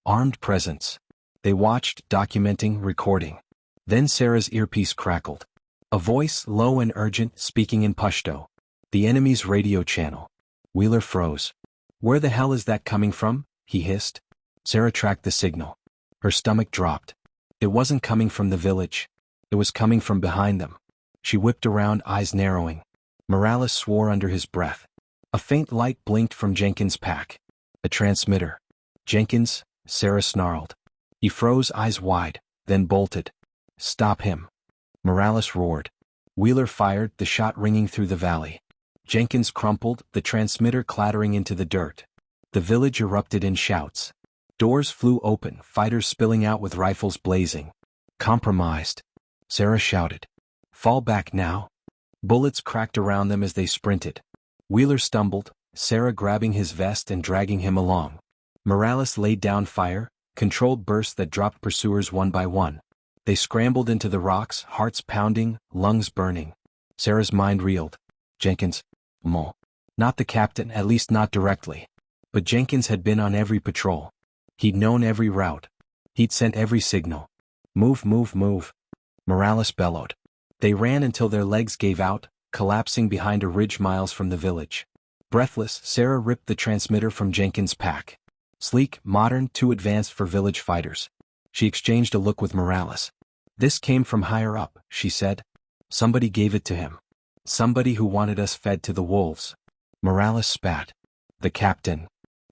Armed presence. They watched, documenting, recording. Then Sarah's earpiece crackled. A voice, low and urgent, speaking in Pashto. The enemy's radio channel. Wheeler froze. "Where the hell is that coming from?" he hissed. Sarah tracked the signal. Her stomach dropped. It wasn't coming from the village. It was coming from behind them. She whipped around, eyes narrowing. Morales swore under his breath. A faint light blinked from Jenkins' pack. A transmitter. "Jenkins," Sarah snarled. He froze, eyes wide, then bolted. "Stop him." Morales roared. Wheeler fired, the shot ringing through the valley. Jenkins crumpled, the transmitter clattering into the dirt. The village erupted in shouts. Doors flew open, fighters spilling out with rifles blazing. "Compromised," Sarah shouted. "Fall back now." Bullets cracked around them as they sprinted. Wheeler stumbled, Sarah grabbing his vest and dragging him along. Morales laid down fire, controlled bursts that dropped pursuers one by one. They scrambled into the rocks, hearts pounding, lungs burning. Sarah's mind reeled. Jenkins. Not the captain, at least not directly. But Jenkins had been on every patrol. He'd known every route. He'd sent every signal. "Move, move, move." Morales bellowed. They ran until their legs gave out, collapsing behind a ridge miles from the village. Breathless, Sarah ripped the transmitter from Jenkins' pack. Sleek, modern, too advanced for village fighters. She exchanged a look with Morales. "This came from higher up," she said. "Somebody gave it to him. Somebody who wanted us fed to the wolves." Morales spat. "The captain."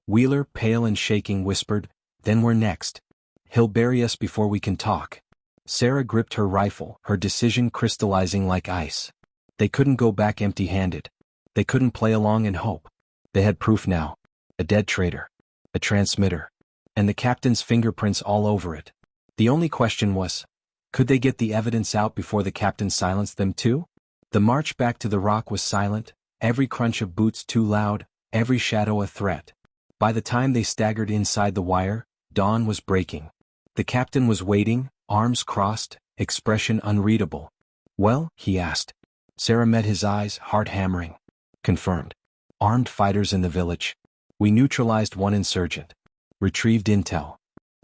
Wheeler, pale and shaking, whispered, "Then we're next. He'll bury us before we can talk." Sarah gripped her rifle, her decision crystallizing like ice. They couldn't go back empty-handed. They couldn't play along and hope. They had proof now. A dead traitor. A transmitter. And the captain's fingerprints all over it. The only question was, could they get the evidence out before the captain silenced them too? The march back to the rock was silent, every crunch of boots too loud, every shadow a threat. By the time they staggered inside the wire, dawn was breaking. The captain was waiting, arms crossed, expression unreadable. "Well?" he asked. Sarah met his eyes, heart hammering. "Confirmed. Armed fighters in the village. We neutralized one insurgent. Retrieved intel."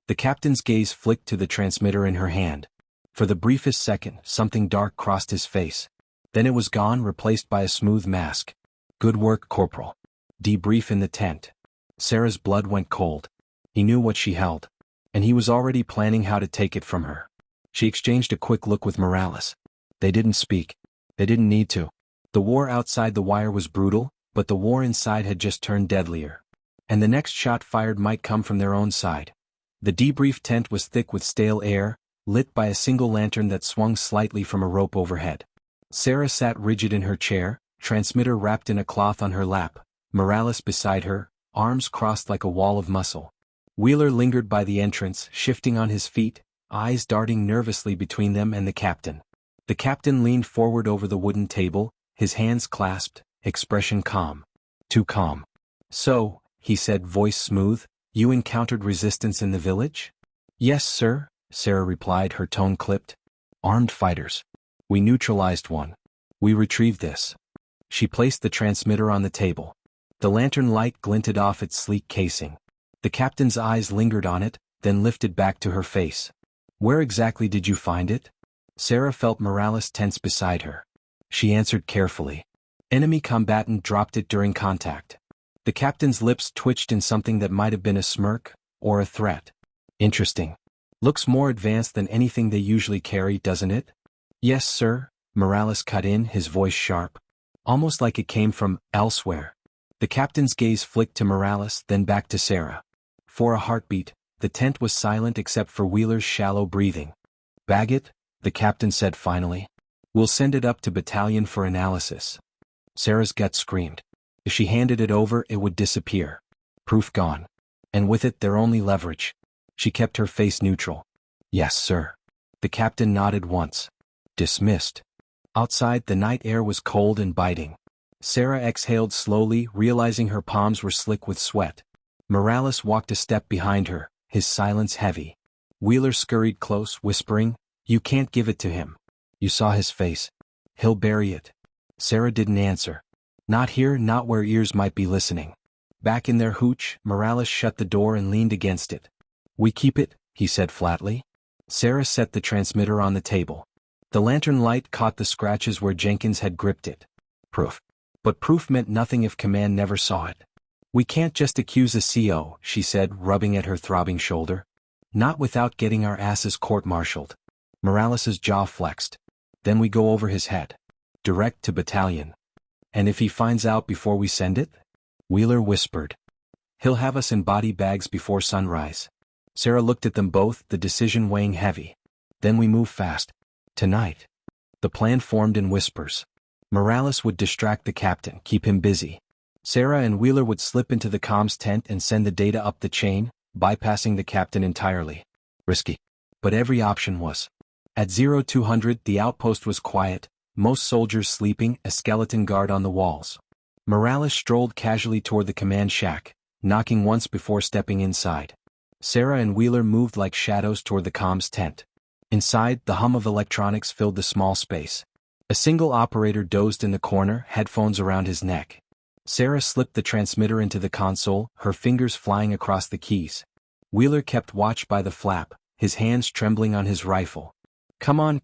The captain's gaze flicked to the transmitter in her hand. For the briefest second, something dark crossed his face. Then it was gone, replaced by a smooth mask. "Good work, Corporal." Debrief in the tent. Sarah's blood went cold. He knew what she held. And he was already planning how to take it from her. She exchanged a quick look with Morales. They didn't speak. They didn't need to. The war outside the wire was brutal, but the war inside had just turned deadlier. And the next shot fired might come from their own side. The debrief tent was thick with stale air, lit by a single lantern that swung slightly from a rope overhead. Sarah sat rigid in her chair, transmitter wrapped in a cloth on her lap, Morales beside her, arms crossed like a wall of muscle. Wheeler lingered by the entrance, shifting on his feet, eyes darting nervously between them and the captain. The captain leaned forward over the wooden table, his hands clasped, expression calm. Too calm. "So," he said, voice smooth, "you encountered resistance in the village?" "Yes, sir," Sarah replied, her tone clipped. "Armed fighters. We neutralized one. We retrieved this." She placed the transmitter on the table. The lantern light glinted off its sleek casing. The captain's eyes lingered on it, then lifted back to her face. "Where exactly did you find it?" Sarah felt Morales tense beside her. She answered carefully. "Enemy combatant dropped it during contact." The captain's lips twitched in something that might have been a smirk, or a threat. "Interesting. Looks more advanced than anything they usually carry, doesn't it?" "Yes, sir," Morales cut in, his voice sharp. Almost like it came from elsewhere. The captain's gaze flicked to Morales, then back to Sarah. For a heartbeat, the tent was silent except for Wheeler's shallow breathing. "Bag it," the captain said finally. "We'll send it up to battalion for analysis." Sarah's gut screamed. If she handed it over, it would disappear. Proof gone. And with it, their only leverage. She kept her face neutral. "Yes, sir." The captain nodded once. Dismissed. Outside, the night air was cold and biting. Sarah exhaled slowly, realizing her palms were slick with sweat. Morales walked a step behind her, his silence heavy. Wheeler scurried close, whispering, "You can't give it to him. You saw his face. He'll bury it." Sarah didn't answer. Not here, not where ears might be listening. Back in their hooch, Morales shut the door and leaned against it. We keep it, he said flatly. Sarah set the transmitter on the table. The lantern light caught the scratches where Jenkins had gripped it. Proof. But proof meant nothing if command never saw it. We can't just accuse a CO, she said, rubbing at her throbbing shoulder. Not without getting our asses court-martialed. Morales's jaw flexed. Then we go over his head. Direct to battalion. And if he finds out before we send it? Wheeler whispered. He'll have us in body bags before sunrise. Sarah looked at them both, the decision weighing heavy. Then we move fast. Tonight. The plan formed in whispers. Morales would distract the captain, keep him busy. Sarah and Wheeler would slip into the comms tent and send the data up the chain, bypassing the captain entirely. Risky. But every option was. At 0200 the outpost was quiet, most soldiers sleeping, a skeleton guard on the walls. Morales strolled casually toward the command shack, knocking once before stepping inside. Sarah and Wheeler moved like shadows toward the comms tent. Inside, the hum of electronics filled the small space. A single operator dozed in the corner, headphones around his neck. Sarah slipped the transmitter into the console, her fingers flying across the keys. Wheeler kept watch by the flap, his hands trembling on his rifle. Come on,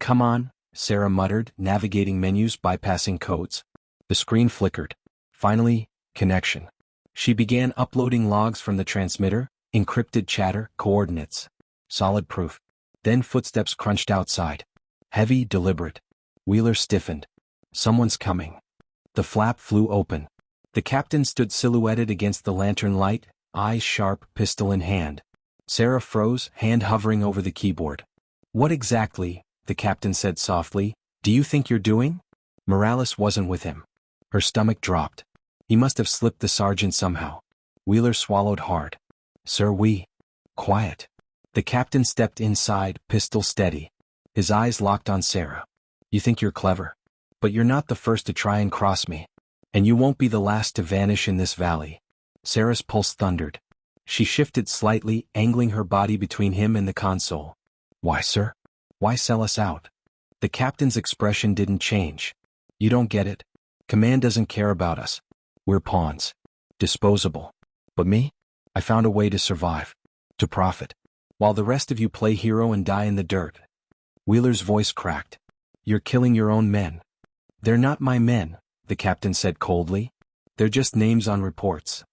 Sarah muttered, navigating menus, bypassing codes. The screen flickered. Finally, connection. She began uploading logs from the transmitter, encrypted chatter, coordinates. Solid proof. Then footsteps crunched outside. Heavy, deliberate. Wheeler stiffened. Someone's coming. The flap flew open. The captain stood silhouetted against the lantern light, eyes sharp, pistol in hand. Sarah froze, hand hovering over the keyboard. What exactly, the captain said softly, do you think you're doing? Morales wasn't with him. Her stomach dropped. He must have slipped the sergeant somehow. Wheeler swallowed hard. Sir, Quiet. The captain stepped inside, pistol steady. His eyes locked on Sarah. You think you're clever. But you're not the first to try and cross me. And you won't be the last to vanish in this valley. Sarah's pulse thundered. She shifted slightly, angling her body between him and the console. Why, sir? Why sell us out? The captain's expression didn't change. You don't get it. Command doesn't care about us. We're pawns. Disposable. But me? I found a way to survive. To profit. While the rest of you play hero and die in the dirt. Wheeler's voice cracked. You're killing your own men. They're not my men, the captain said coldly. They're just names on reports.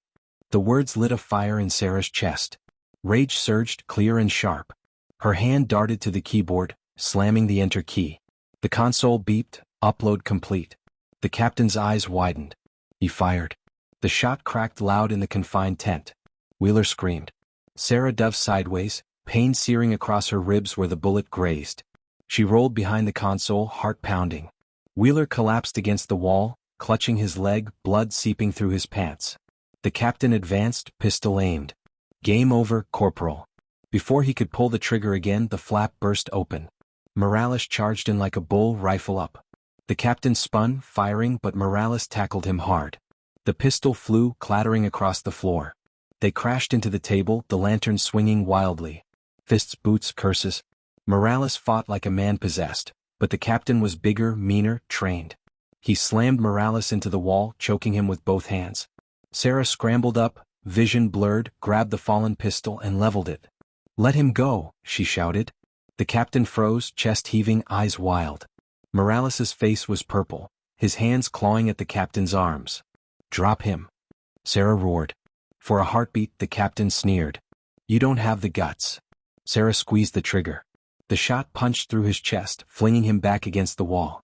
The words lit a fire in Sarah's chest. Rage surged, clear and sharp. Her hand darted to the keyboard, slamming the enter key. The console beeped, upload complete. The captain's eyes widened. He fired. The shot cracked loud in the confined tent. Wheeler screamed. Sarah dove sideways, pain searing across her ribs where the bullet grazed. She rolled behind the console, heart pounding. Wheeler collapsed against the wall, clutching his leg, blood seeping through his pants. The captain advanced, pistol aimed. Game over, Corporal. Before he could pull the trigger again, the flap burst open. Morales charged in like a bull, rifle up. The captain spun, firing, but Morales tackled him hard. The pistol flew, clattering across the floor. They crashed into the table, the lantern swinging wildly. Fists, boots, curses. Morales fought like a man possessed, but the captain was bigger, meaner, trained. He slammed Morales into the wall, choking him with both hands. Sarah scrambled up, vision blurred, grabbed the fallen pistol and leveled it. Let him go, she shouted. The captain froze, chest heaving, eyes wild. Morales's face was purple, his hands clawing at the captain's arms. Drop him. Sarah roared. For a heartbeat, the captain sneered. You don't have the guts. Sarah squeezed the trigger. The shot punched through his chest, flinging him back against the wall.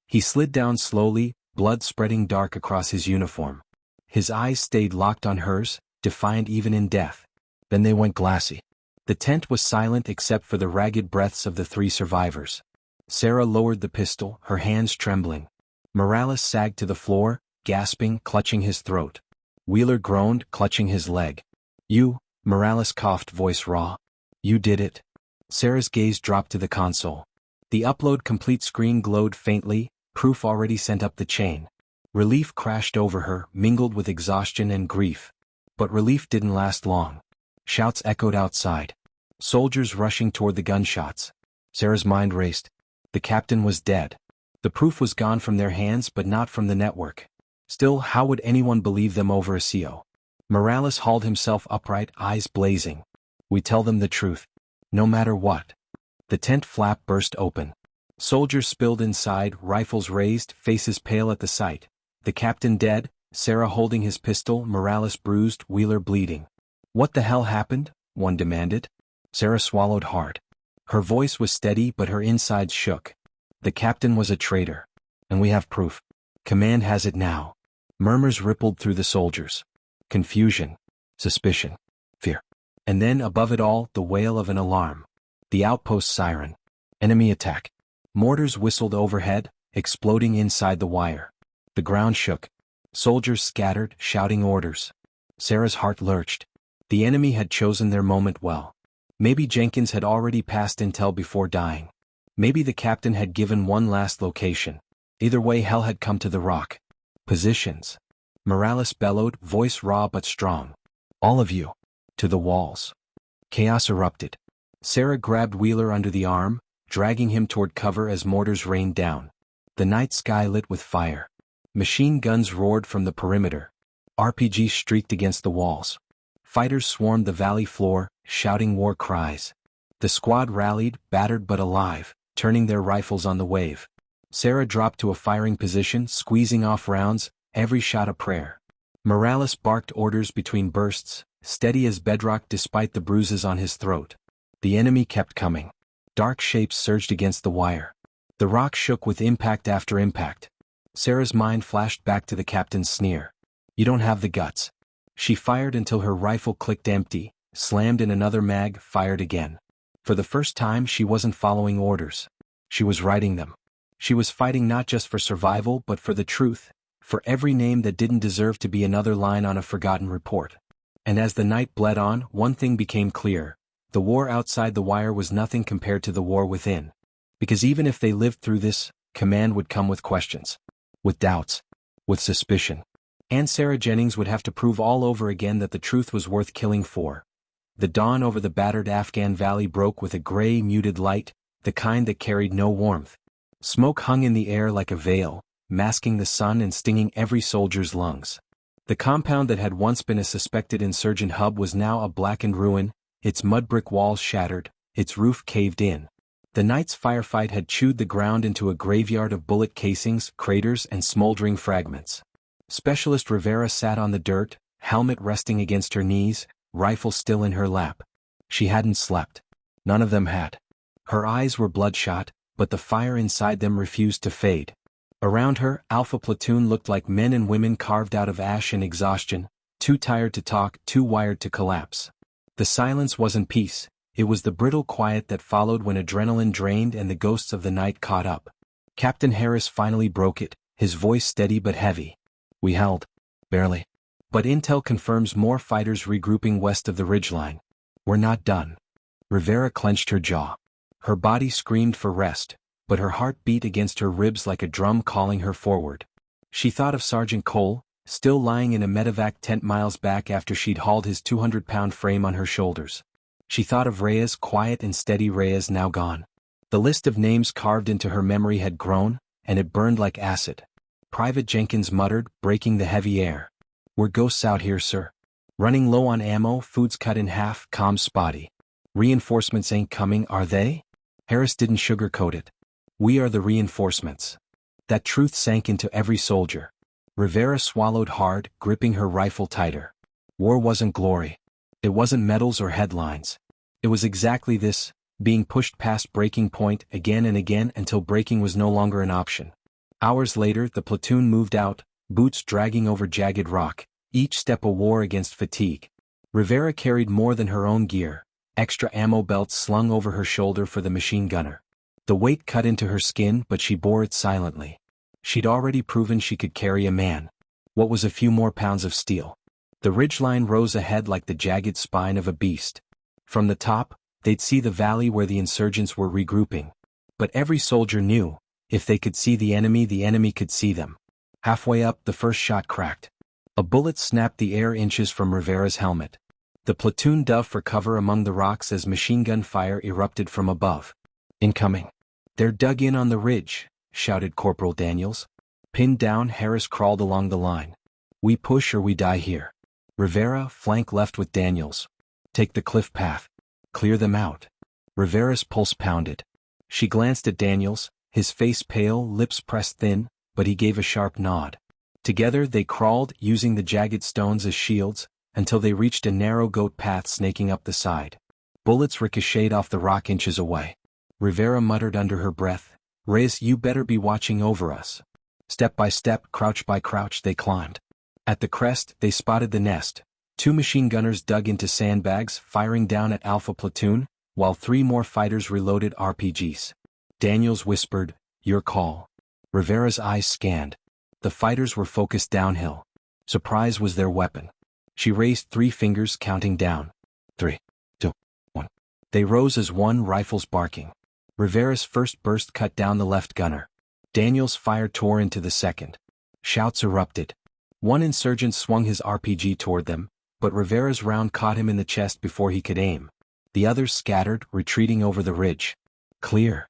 He slid down slowly, blood spreading dark across his uniform. His eyes stayed locked on hers, defiant even in death. Then they went glassy. The tent was silent except for the ragged breaths of the three survivors. Sarah lowered the pistol, her hands trembling. Morales sagged to the floor, gasping, clutching his throat. Wheeler groaned, clutching his leg. You, Morales coughed, voice raw. You did it. Sarah's gaze dropped to the console. The upload complete screen glowed faintly, proof already sent up the chain. Relief crashed over her, mingled with exhaustion and grief. But relief didn't last long. Shouts echoed outside. Soldiers rushing toward the gunshots. Sarah's mind raced. The captain was dead. The proof was gone from their hands but not from the network. Still, how would anyone believe them over a CO? Morales hauled himself upright, eyes blazing. We tell them the truth. No matter what. The tent flap burst open. Soldiers spilled inside, rifles raised, faces pale at the sight. The captain dead, Sarah holding his pistol, Morales bruised, Wheeler bleeding. What the hell happened? One demanded. Sarah swallowed hard. Her voice was steady but her insides shook. The captain was a traitor. And we have proof. Command has it now. Murmurs rippled through the soldiers. Confusion. Suspicion. Fear. And then, above it all, the wail of an alarm. The outpost siren. Enemy attack. Mortars whistled overhead, exploding inside the wire. The ground shook. Soldiers scattered, shouting orders. Sarah's heart lurched. The enemy had chosen their moment well. Maybe Jenkins had already passed intel before dying. Maybe the captain had given one last location. Either way, hell had come to the rock. Positions. Morales bellowed, voice raw but strong. All of you. To the walls. Chaos erupted. Sarah grabbed Wheeler under the arm, dragging him toward cover as mortars rained down. The night sky lit with fire. Machine guns roared from the perimeter. RPGs streaked against the walls. Fighters swarmed the valley floor, shouting war cries. The squad rallied, battered but alive, turning their rifles on the wave. Sarah dropped to a firing position, squeezing off rounds, every shot a prayer. Morales barked orders between bursts, steady as bedrock despite the bruises on his throat. The enemy kept coming. Dark shapes surged against the wire. The rock shook with impact after impact. Sarah's mind flashed back to the captain's sneer. You don't have the guts. She fired until her rifle clicked empty, slammed in another mag, fired again. For the first time she wasn't following orders. She was writing them. She was fighting not just for survival but for the truth, for every name that didn't deserve to be another line on a forgotten report. And as the night bled on, one thing became clear. The war outside the wire was nothing compared to the war within. Because even if they lived through this, command would come with questions. With doubts. With suspicion. And Sarah Jennings would have to prove all over again that the truth was worth killing for. The dawn over the battered Afghan valley broke with a gray, muted light, the kind that carried no warmth. Smoke hung in the air like a veil, masking the sun and stinging every soldier's lungs. The compound that had once been a suspected insurgent hub was now a blackened ruin, its mud brick walls shattered, its roof caved in. The night's firefight had chewed the ground into a graveyard of bullet casings, craters, and smoldering fragments. Specialist Rivera sat on the dirt, helmet resting against her knees, rifle still in her lap. She hadn't slept. None of them had. Her eyes were bloodshot, but the fire inside them refused to fade. Around her, Alpha Platoon looked like men and women carved out of ash and exhaustion, too tired to talk, too wired to collapse. The silence wasn't peace, it was the brittle quiet that followed when adrenaline drained and the ghosts of the night caught up. Captain Harris finally broke it, his voice steady but heavy. We held. Barely. But intel confirms more fighters regrouping west of the ridgeline. We're not done. Rivera clenched her jaw. Her body screamed for rest, but her heart beat against her ribs like a drum calling her forward. She thought of Sergeant Cole, still lying in a medevac tent miles back after she'd hauled his 200-pound frame on her shoulders. She thought of Reyes, quiet and steady Reyes now gone. The list of names carved into her memory had grown, and it burned like acid. Private Jenkins muttered, breaking the heavy air. We're ghosts out here, sir. Running low on ammo, food's cut in half, comms spotty. Reinforcements ain't coming, are they? Harris didn't sugarcoat it. We are the reinforcements. That truth sank into every soldier. Rivera swallowed hard, gripping her rifle tighter. War wasn't glory. It wasn't medals or headlines. It was exactly this, being pushed past breaking point again and again until breaking was no longer an option. Hours later, the platoon moved out, boots dragging over jagged rock, each step a war against fatigue. Rivera carried more than her own gear, extra ammo belts slung over her shoulder for the machine gunner. The weight cut into her skin, but she bore it silently. She'd already proven she could carry a man. What was a few more pounds of steel? The ridgeline rose ahead like the jagged spine of a beast. From the top, they'd see the valley where the insurgents were regrouping. But every soldier knew, if they could see the enemy could see them. Halfway up, the first shot cracked. A bullet snapped the air inches from Rivera's helmet. The platoon dove for cover among the rocks as machine gun fire erupted from above. Incoming. They're dug in on the ridge, shouted Corporal Daniels. Pinned down, Harris crawled along the line. We push or we die here. Rivera, flank left with Daniels. Take the cliff path. Clear them out. Rivera's pulse pounded. She glanced at Daniels, his face pale, lips pressed thin, but he gave a sharp nod. Together they crawled, using the jagged stones as shields, until they reached a narrow goat path snaking up the side. Bullets ricocheted off the rock inches away. Rivera muttered under her breath, "Reyes, you better be watching over us." Step by step, crouch by crouch, they climbed. At the crest, they spotted the nest. 2 machine gunners dug into sandbags, firing down at Alpha Platoon, while 3 more fighters reloaded RPGs. Daniels whispered, "Your call." Rivera's eyes scanned. The fighters were focused downhill. Surprise was their weapon. She raised 3 fingers, counting down. 3, 2, 1. They rose as one, rifles barking. Rivera's first burst cut down the left gunner. Daniels' fire tore into the second. Shouts erupted. One insurgent swung his RPG toward them, but Rivera's round caught him in the chest before he could aim. The others scattered, retreating over the ridge. "Clear!"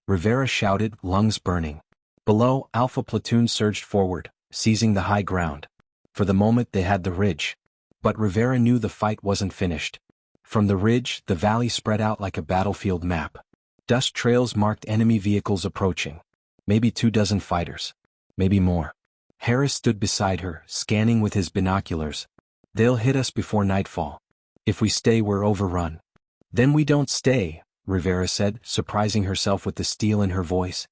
Rivera shouted, lungs burning. Below, Alpha Platoon surged forward, seizing the high ground. For the moment they had the ridge. But Rivera knew the fight wasn't finished. From the ridge, the valley spread out like a battlefield map. Dust trails marked enemy vehicles approaching. Maybe 24 fighters. Maybe more. Harris stood beside her, scanning with his binoculars. "They'll hit us before nightfall. If we stay, we're overrun." "Then we don't stay," Rivera said, surprising herself with the steel in her voice.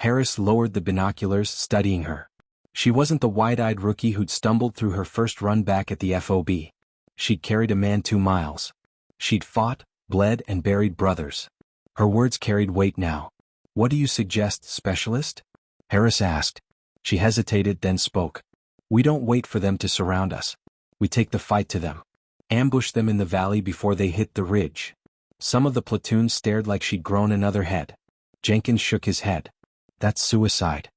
Harris lowered the binoculars, studying her. She wasn't the wide-eyed rookie who'd stumbled through her first run back at the FOB. She'd carried a man 2 miles. She'd fought, bled, and buried brothers. Her words carried weight now. "What do you suggest, specialist?" Harris asked. She hesitated, then spoke. "We don't wait for them to surround us. We take the fight to them. Ambush them in the valley before they hit the ridge." Some of the platoon stared like she'd grown another head. Jenkins shook his head. "That's suicide."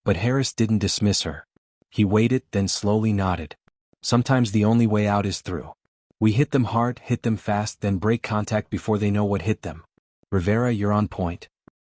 But Harris didn't dismiss her. He waited, then slowly nodded. "Sometimes the only way out is through. We hit them hard, hit them fast, then break contact before they know what hit them." "Rivera, you're on point."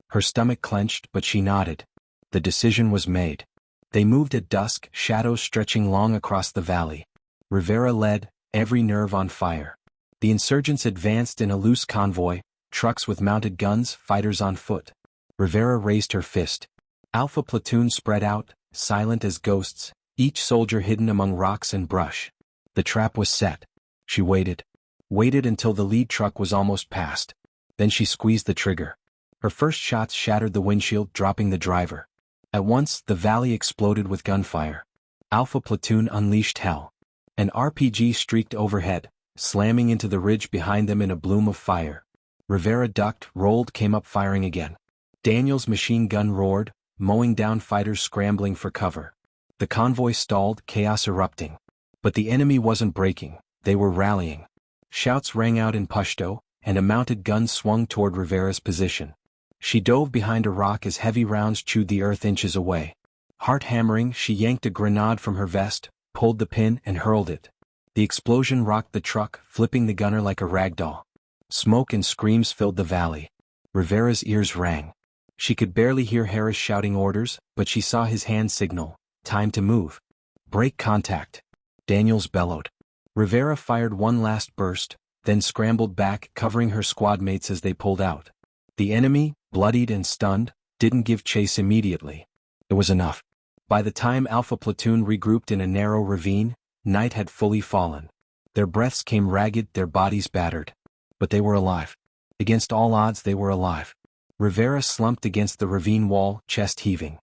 Her stomach clenched, but she nodded. The decision was made. They moved at dusk, shadows stretching long across the valley. Rivera led, every nerve on fire. The insurgents advanced in a loose convoy, trucks with mounted guns, fighters on foot. Rivera raised her fist. Alpha Platoon spread out, silent as ghosts, each soldier hidden among rocks and brush. The trap was set. She waited. Waited until the lead truck was almost past. Then she squeezed the trigger. Her first shots shattered the windshield, dropping the driver. At once, the valley exploded with gunfire. Alpha Platoon unleashed hell. An RPG streaked overhead, slamming into the ridge behind them in a bloom of fire. Rivera ducked, rolled, came up firing again. Daniels' machine gun roared, mowing down fighters scrambling for cover. The convoy stalled, chaos erupting. But the enemy wasn't breaking, they were rallying. Shouts rang out in Pashto, and a mounted gun swung toward Rivera's position. She dove behind a rock as heavy rounds chewed the earth inches away. Heart hammering, she yanked a grenade from her vest, pulled the pin, and hurled it. The explosion rocked the truck, flipping the gunner like a ragdoll. Smoke and screams filled the valley. Rivera's ears rang. She could barely hear Harris shouting orders, but she saw his hand signal. Time to move. Break contact. Daniels bellowed. Rivera fired one last burst, then scrambled back, covering her squad mates as they pulled out. The enemy, bloodied and stunned, didn't give chase immediately. It was enough. By the time Alpha Platoon regrouped in a narrow ravine, night had fully fallen. Their breaths came ragged, their bodies battered. But they were alive. Against all odds, they were alive. Rivera slumped against the ravine wall, chest heaving.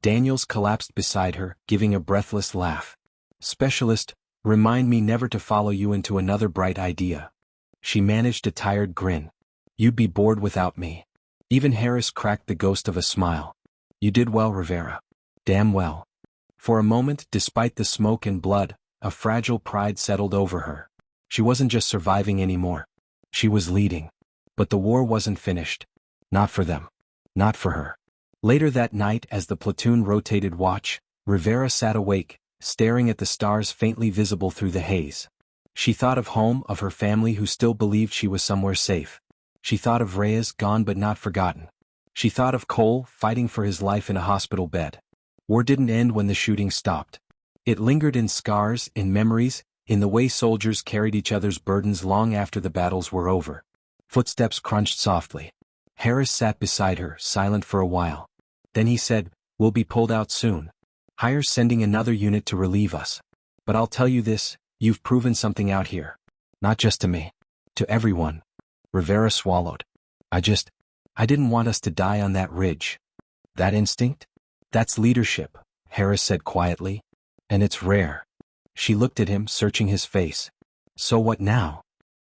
Daniels collapsed beside her, giving a breathless laugh. "Specialist, remind me never to follow you into another bright idea." She managed a tired grin. "You'd be bored without me." Even Harris cracked the ghost of a smile. "You did well, Rivera. Damn well." For a moment, despite the smoke and blood, a fragile pride settled over her. She wasn't just surviving anymore. She was leading. But the war wasn't finished. Not for them. Not for her. Later that night, as the platoon rotated watch, Rivera sat awake, staring at the stars faintly visible through the haze. She thought of home, of her family who still believed she was somewhere safe. She thought of Reyes, gone but not forgotten. She thought of Cole, fighting for his life in a hospital bed. War didn't end when the shooting stopped. It lingered in scars, in memories, in the way soldiers carried each other's burdens long after the battles were over. Footsteps crunched softly. Harris sat beside her, silent for a while. Then he said, "We'll be pulled out soon. Hire's sending another unit to relieve us. But I'll tell you this, you've proven something out here. Not just to me. To everyone." Rivera swallowed. I didn't want us to die on that ridge." "That instinct? That's leadership," Harris said quietly. "And it's rare." She looked at him, searching his face. "So what now?"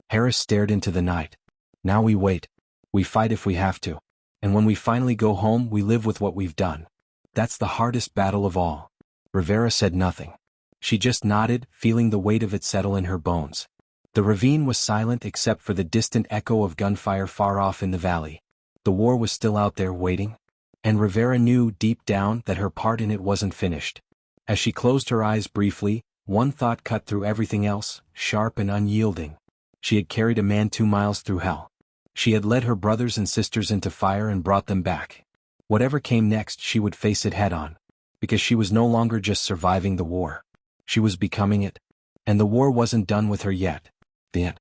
Harris stared into the night. "Now we wait. We fight if we have to. And when we finally go home, we live with what we've done. That's the hardest battle of all." Rivera said nothing. She just nodded, feeling the weight of it settle in her bones. The ravine was silent except for the distant echo of gunfire far off in the valley. The war was still out there waiting. And Rivera knew, deep down, that her part in it wasn't finished. As she closed her eyes briefly, one thought cut through everything else, sharp and unyielding. She had carried a man 2 miles through hell. She had led her brothers and sisters into fire and brought them back. Whatever came next, she would face it head-on. Because she was no longer just surviving the war. She was becoming it. And the war wasn't done with her yet. The end.